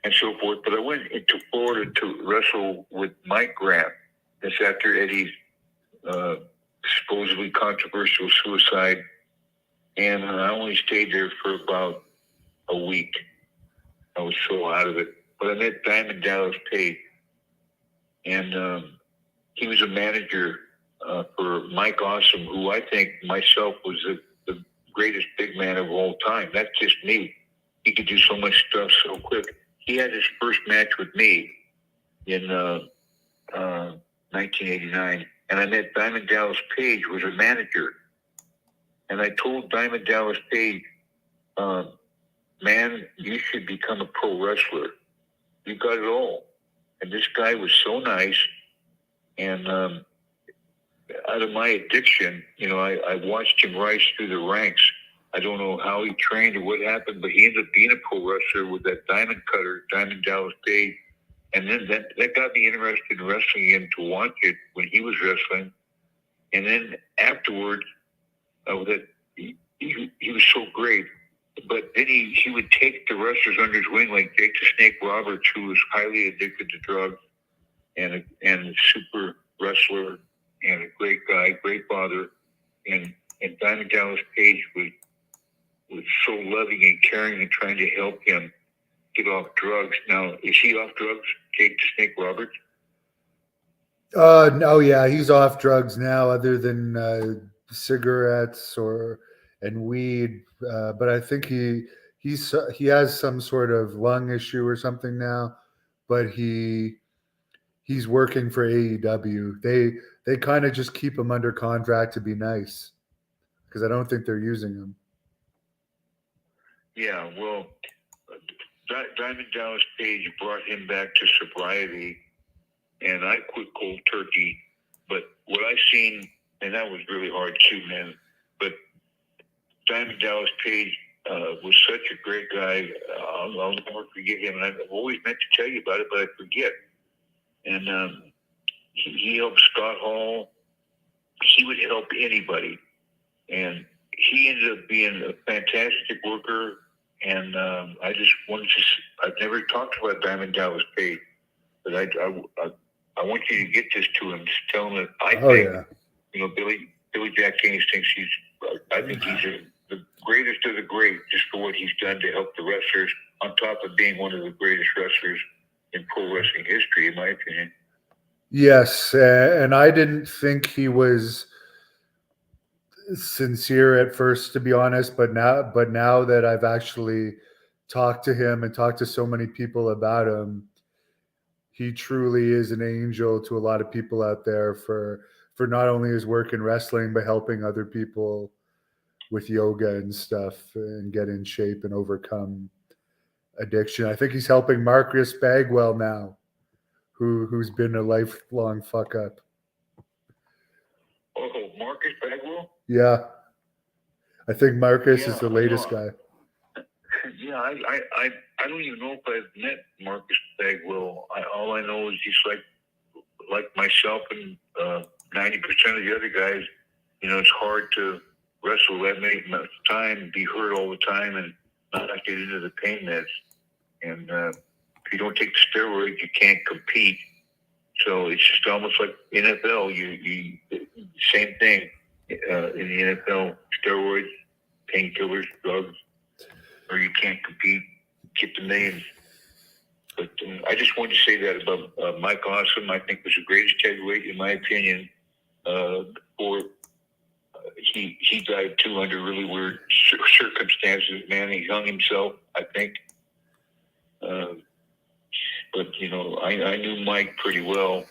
and so forth. But I went into Florida to wrestle with Mike Graham. That's after Eddie's supposedly controversial suicide. And I only stayed there for about a week. I was so out of it. But I met Diamond Dallas Page, and he was a manager for Mike Awesome, who I think myself was the greatest big man of all time. That's just me. He could do so much stuff so quick. He had his first match with me in 1989, and I met Diamond Dallas Page, who was a manager. And I told Diamond Dallas Page, man, you should become a pro wrestler. You got it all. And this guy was so nice. And out of my addiction, I watched him rise through the ranks. I don't know how he trained or what happened, but he ended up being a pro wrestler with that diamond cutter, Diamond Dallas Page. And then that got me interested in wrestling again to watch it when he was wrestling. And then afterwards, he was so great. But then he would take the wrestlers under his wing, like Jake the Snake Roberts, who was highly addicted to drugs, and a super wrestler, and a great guy, great father. And Diamond Dallas Page was so loving and caring and trying to help him get off drugs. Now, is he off drugs, Jake the Snake Roberts? No, yeah, he's off drugs now, other than cigarettes and weed. But I think he has some sort of lung issue or something now. But he's working for AEW. They kind of just keep him under contract to be nice, because I don't think they're using him. Yeah, well, Diamond Dallas Page brought him back to sobriety, and I quit cold turkey. But what I seen, and that was really hard too, man. But Diamond Dallas Page was such a great guy. I'll never forget him. And I've always meant to tell you about it, but I forget. And he helped Scott Hall. He would help anybody. And he ended up being a fantastic worker. And I just wanted to, I've never talked about Diamond Dallas Page, but I want you to get this to him. Just tell him that I think, Billy Jack Haynes thinks I think he's the greatest of the great, just for what he's done to help the wrestlers, on top of being one of the greatest wrestlers in pro wrestling history, in my opinion. Yes, and I didn't think he was sincere at first, to be honest. But now that I've actually talked to him and talked to so many people about him, he truly is an angel to a lot of people out there for not only his work in wrestling, but helping other people with yoga and stuff and get in shape and overcome addiction. I think he's helping Marcus Bagwell now, who's been a lifelong fuck up. Oh, Marcus Bagwell? Yeah. I think Marcus is the latest guy. Yeah, I don't even know if I've met Marcus Bagwell. All I know is he's like myself and 90% of the other guys. It's hard to wrestle that many time, be hurt all the time, and not get into the pain meds. And if you don't take the steroids, you can't compete. So it's just almost like NFL. You same thing in the NFL: steroids, painkillers, drugs, or you can't compete. Get the millions. But I just wanted to say that about Mike Awesome. I think was the greatest heavyweight, in my opinion. Before he died too under really weird circumstances. Man, he hung himself, I think. But I knew Mike pretty well,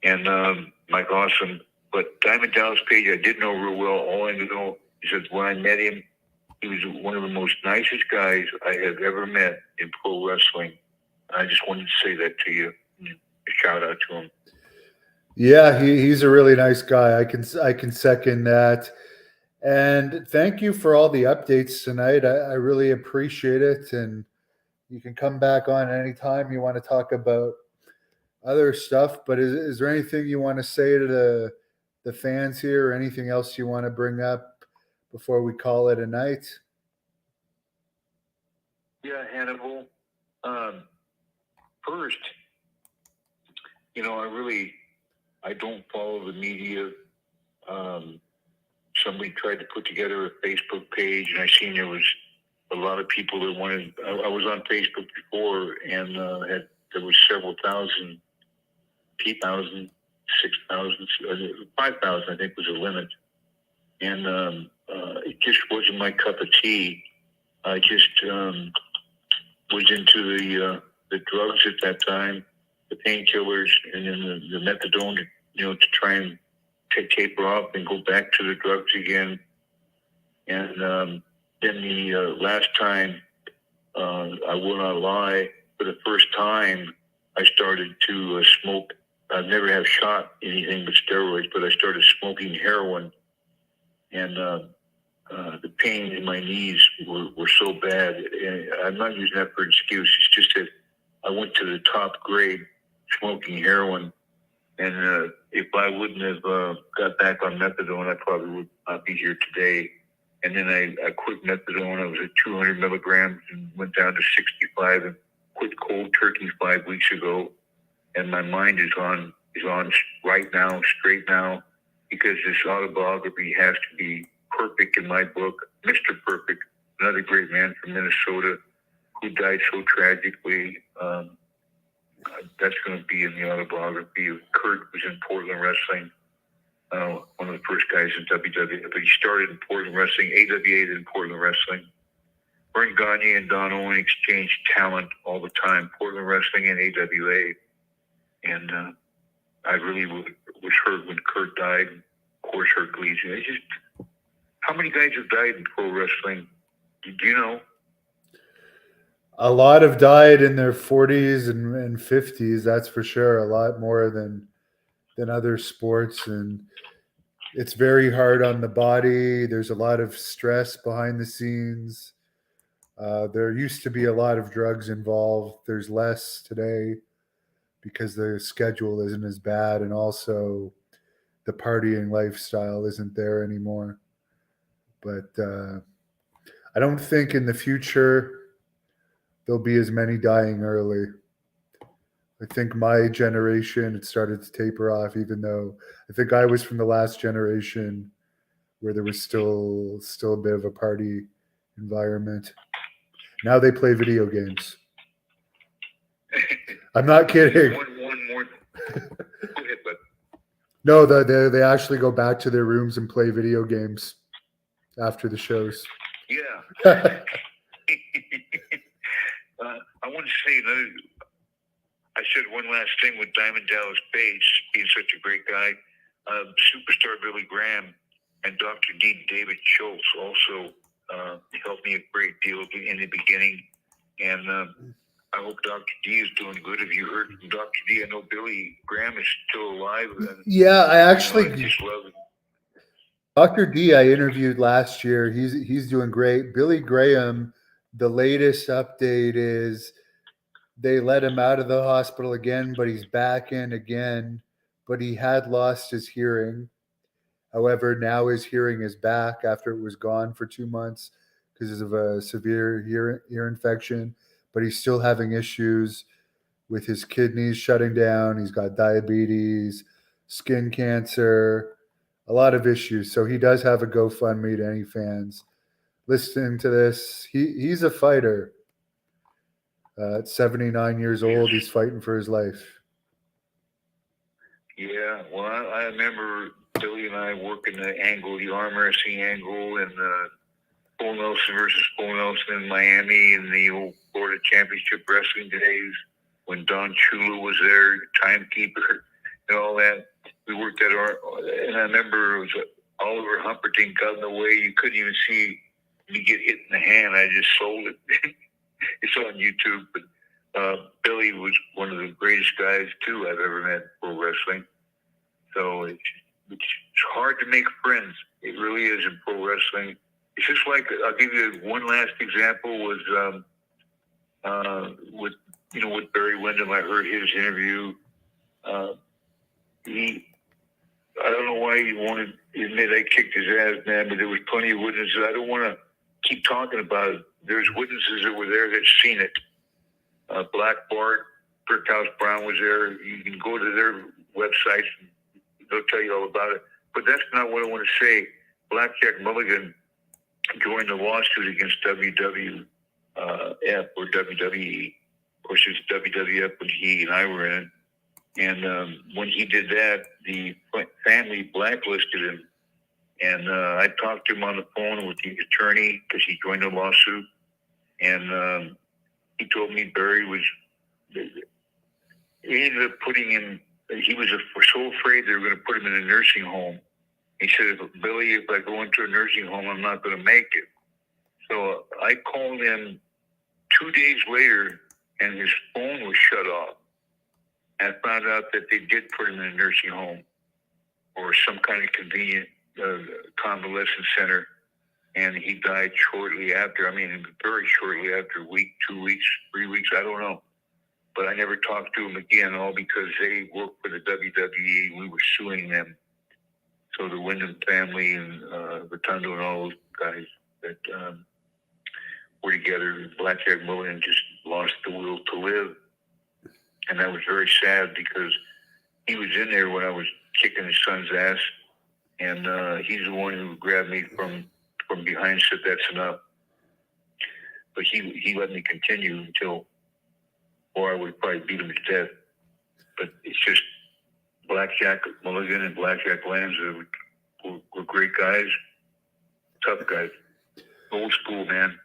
and Mike Awesome. But Diamond Dallas Page, I didn't know real well. All I know is that when I met him, he was one of the most nicest guys I have ever met in pro wrestling. I just wanted to say that to you. A shout out to him. Yeah, he's a really nice guy. I can second that. And thank you for all the updates tonight. I really appreciate it. And you can come back on anytime you want to talk about other stuff. But is there anything you want to say to the fans here, or anything else you want to bring up before we call it a night? Yeah, Hannibal. First, I don't follow the media. Somebody tried to put together a Facebook page, and I seen there was a lot of people that wanted. I was on Facebook before, and there was several thousand, 5,000, I think was the limit, and it just wasn't my cup of tea. I just was into the drugs at that time, the painkillers, and then the methadone, to try and taper off and go back to the drugs again. And then the last time, I will not lie, for the first time, I started to smoke. I've never have shot anything but steroids, but I started smoking heroin, and the pain in my knees were so bad. And I'm not using that for an excuse. It's just that I went to the top grade smoking heroin, and if I wouldn't have got back on methadone, I probably would not be here today. And then I quit methadone. I was at 200 milligrams and went down to 65 and quit cold turkey 5 weeks ago. And my mind is on right now, straight now, because this autobiography has to be perfect in my book. Mr. Perfect, another great man from Minnesota who died so tragically. That's going to be in the autobiography. Kurt was in Portland Wrestling. One of the first guys in WWE, but he started in Portland Wrestling, AWA, then Portland Wrestling. Vern Gagne and Don Owen exchanged talent all the time, Portland Wrestling and AWA. And I really was hurt when Kurt died. Of course, Hercules. How many guys have died in pro wrestling? Do you know? A lot have died in their 40s and 50s, that's for sure. A lot more than other sports, and it's very hard on the body. There's a lot of stress behind the scenes. There used to be a lot of drugs involved. There's less today because the schedule isn't as bad, and also the partying lifestyle isn't there anymore. But I don't think in the future there'll be as many dying early. I think my generation, it started to taper off, even though I think I was from the last generation where there was still a bit of a party environment. Now they play video games. I'm not kidding. One more. Go ahead, bud. No, they actually go back to their rooms and play video games after the shows. Yeah. I want to say another. I said one last thing with Diamond Dallas Page being such a great guy. Superstar Billy Graham and Dr. D. David Schultz also helped me a great deal in the beginning. And I hope Dr. D is doing good. Have you heard from Dr. D? I know Billy Graham is still alive. And, yeah, I actually I just love it. Dr. D I interviewed last year. He's doing great. Billy Graham, the latest update is they let him out of the hospital again, but he's back in again. But he had lost his hearing. However, now his hearing is back after it was gone for 2 months because of a severe ear infection. But he's still having issues with his kidneys shutting down. He's got diabetes, skin cancer, a lot of issues. So he does have a GoFundMe to any fans listening to this. He's a fighter. At 79 years old, he's fighting for his life. Yeah, well, I remember Billy and I working the arm wrestling angle, and Paul Nelson versus Paul Nelson in Miami in the old Florida Championship Wrestling days when Don Chula was there, timekeeper, and all that. We worked at and I remember it was Oliver Humperdinck got in the way. You couldn't even see me get hit in the hand. I just sold it. It's on YouTube, but Billy was one of the greatest guys, too, I've ever met in pro wrestling. So it's hard to make friends. It really is in pro wrestling. It's just like, I'll give you one last example, was with Barry Windham. I heard his interview. I don't know why he wanted to admit I kicked his ass, man, but there was plenty of witnesses. I don't want to keep talking about it. There's witnesses that were there that seen it. Black Bart, Brickhouse Brown was there. You can go to their websites and they'll tell you all about it. But that's not what I want to say. Blackjack Mulligan joined a lawsuit against WWF or WWE. Of course, it's WWF when he and I were in it. And when he did that, the family blacklisted him. And I talked to him on the phone with the attorney because he joined the lawsuit. And he told me Barry was, they ended up putting him, he was so afraid they were going to put him in a nursing home. He said, Billy, if I go into a nursing home, I'm not going to make it. So I called him 2 days later, and his phone was shut off. And I found out that they did put him in a nursing home or some kind of convenient convalescent center, and he died shortly after. I mean, very shortly after, a week, 2 weeks, 3 weeks, I don't know. But I never talked to him again, all because they worked for the WWE. We were suing them. So the Wyndham family and Rotundo and all those guys that were together, Blackjack Mulligan just lost the will to live. And that was very sad because he was in there when I was kicking his son's ass. And he's the one who grabbed me from behind and said, that's enough. But he let me continue until, or I would probably beat him to death. But it's just Blackjack Mulligan and Blackjack Lanza were great guys, tough guys. Old school, man.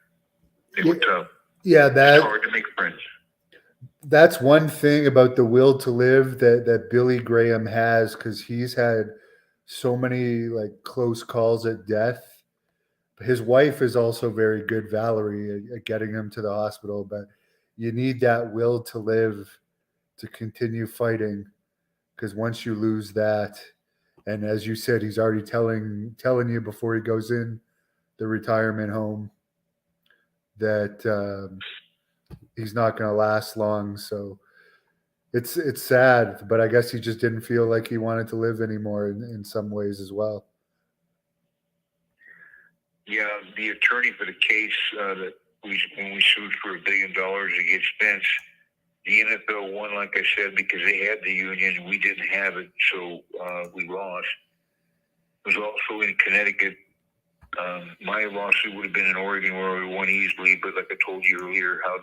They were tough. Yeah, it's hard to make friends. That's one thing about the will to live that Billy Graham has, because he's had so many like close calls at death. His wife is also very good, Valerie, at getting him to the hospital, but you need that will to live to continue fighting, because once you lose that, and as you said, he's already telling you before he goes in the retirement home that he's not going to last long. So it's sad, but I guess he just didn't feel like he wanted to live anymore in some ways as well. Yeah, the attorney for the case that when we sued for $1 billion against Spence, the NFL won, like I said, because they had the union. We didn't have it, so we lost. It was also in Connecticut. My lawsuit would have been in Oregon where we won easily, but like I told you earlier, how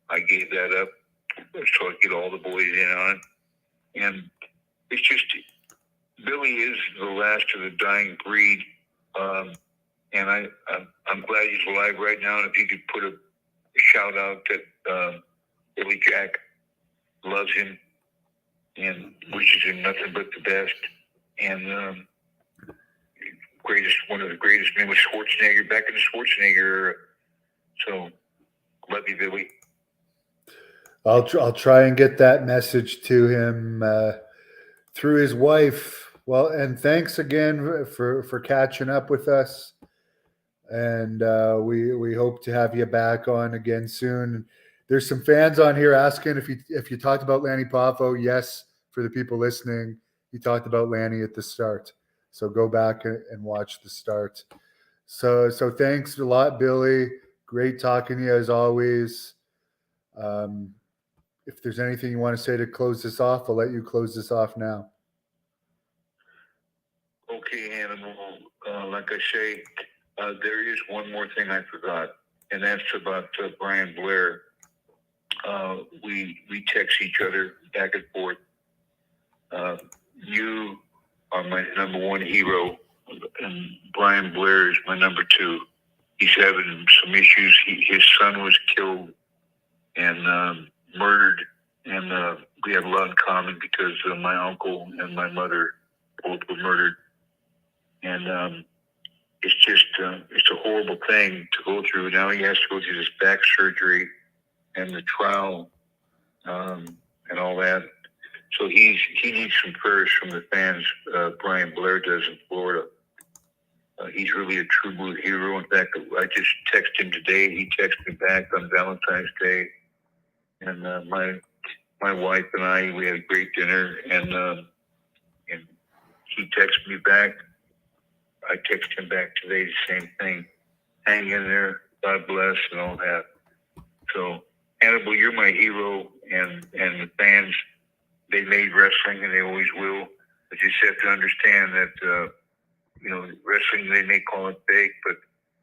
I gave that up so I could get all the boys in on it. And it's just, Billy is the last of the dying breed. And I'm glad he's alive right now. And if you could put a shout out that Billy Jack loves him and wishes him nothing but the best. And one of the greatest men was Schwarzenegger, back in the Schwarzenegger era. So, love you, Billy. I'll try and get that message to him through his wife. Well, and thanks again for catching up with us. And we hope to have you back on again soon. There's some fans on here asking if you talked about Lanny Poffo. Yes, for the people listening, you talked about Lanny at the start. So go back and watch the start. So thanks a lot, Billy. Great talking to you as always. If there's anything you want to say to close this off, I'll let you close this off now. Okay, Hannibal. Like I say, there is one more thing I forgot, and that's about Brian Blair. We text each other back and forth. You are my number one hero, and Brian Blair is my number two. He's having some issues. His son was killed and murdered, and we have a lot in common because my uncle and my mother both were murdered. And it's just, it's a horrible thing to go through. Now he has to go through this back surgery and the trial and all that. So he needs some prayers from the fans. Brian Blair does in Florida. He's really a true blue hero. In fact, I just texted him today. He texted me back on Valentine's Day. And my wife and I, we had a great dinner. And he texted me back. I texted him back today, the same thing. Hang in there. God bless and all that. So, Hannibal, you're my hero. And the fans, they made wrestling, and they always will. But you just have to understand that, wrestling, they may call it fake, but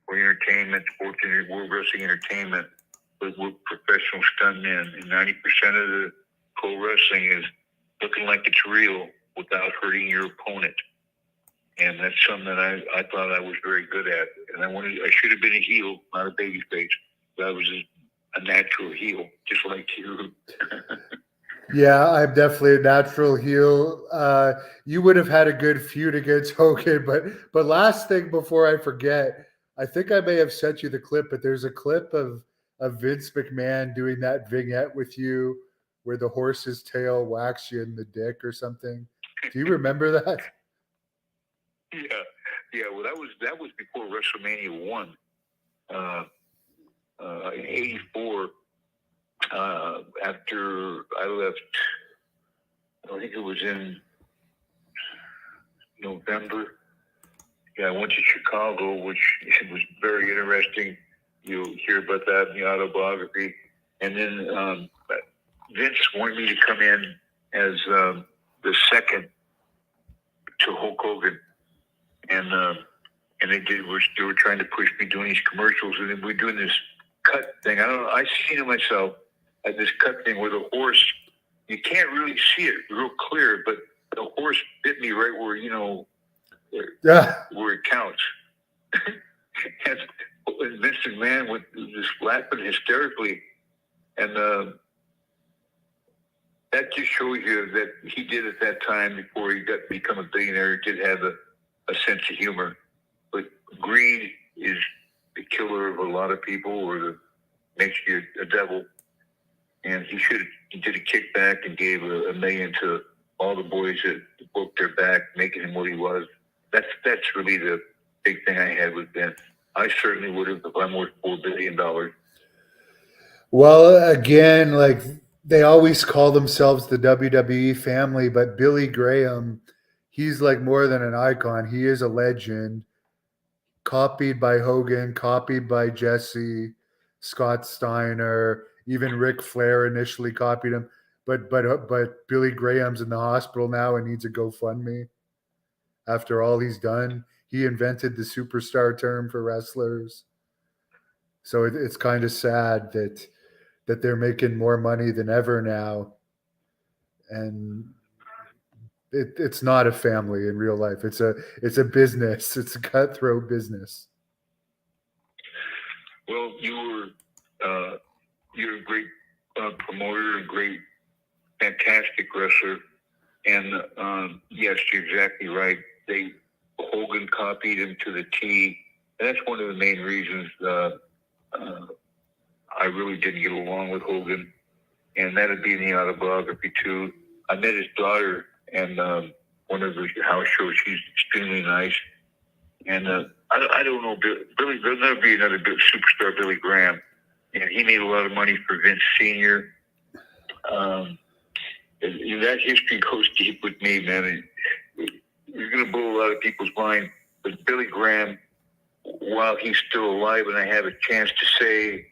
for entertainment, sports, world wrestling entertainment, with professional stuntmen. And 90% of the pro wrestling is looking like it's real without hurting your opponent. And that's something that I thought I was very good at. And I should have been a heel, not a babyface. But I was a natural heel, just like you. Yeah, I'm definitely a natural heel. You would have had a good feud against Hogan, but last thing before I forget, I think I may have sent you the clip, but there's a clip of Vince McMahon doing that vignette with you where the horse's tail whacks you in the dick or something. Do you remember that? Yeah. Well, that was before WrestleMania 1. In '84, after I left, I think it was in November. Yeah, I went to Chicago, which was very interesting. You'll hear about that in the autobiography. And then Vince wanted me to come in as the second to Hulk Hogan. And they were trying to push me doing these commercials, and then we're doing this cut thing. I don't know. I seen it myself at this cut thing where the horse, you can't really see it real clear, but the horse bit me right where where it counts. And Vince McMahon was just laughing hysterically, and that just shows you that he did at that time before he got to become a billionaire. He did have a sense of humor, but greed is the killer of a lot of people, or makes you a devil. And he did a kickback and gave $1 million to all the boys that broke their back, making him what he was. That's really the big thing I had with Vince. I certainly would have if I'm worth $4 billion. Well, again, like they always call themselves the WWE family, but Billy Graham, he's like more than an icon. He is a legend. Copied by Hogan, copied by Jesse, Scott Steiner, even Ric Flair initially copied him. But Billy Graham's in the hospital now and needs a GoFundMe. After all he's done, he invented the superstar term for wrestlers. So it's kind of sad that they're making more money than ever now, and it's not a family in real life. It's a business. It's a cutthroat business. Well, you're a great promoter, a great, fantastic wrestler, and yes, you're exactly right. Hogan copied him to the T. And that's one of the main reasons I really didn't get along with Hogan, and that'd be in the autobiography too. I met his daughter and one of the house shows. She's extremely nice, and I don't know, Billy. There'll never be another superstar Billy Graham, and he made a lot of money for Vince Sr. That history goes deep with me, man. You're going to blow a lot of people's mind, but Billy Graham, while he's still alive, and I have a chance to say,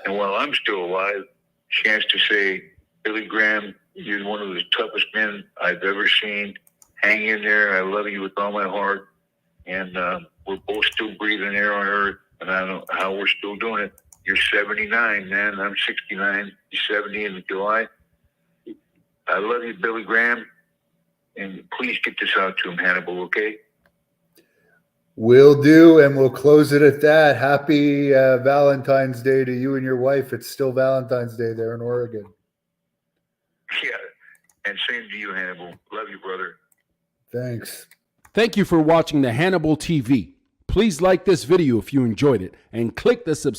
and while I'm still alive, chance to say, Billy Graham, you're one of the toughest men I've ever seen. Hang in there. I love you with all my heart. And we're both still breathing air on Earth, and I don't know how we're still doing it. You're 79, man. I'm 69. You're 70 in July. I love you, Billy Graham. And please get this out to him, Hannibal, okay? Will do, and we'll close it at that. Happy Valentine's Day to you and your wife. It's still Valentine's Day there in Oregon. Yeah, and same to you, Hannibal. Love you, brother. Thanks. Thank you for watching the Hannibal TV. Please like this video if you enjoyed it, and click the subscribe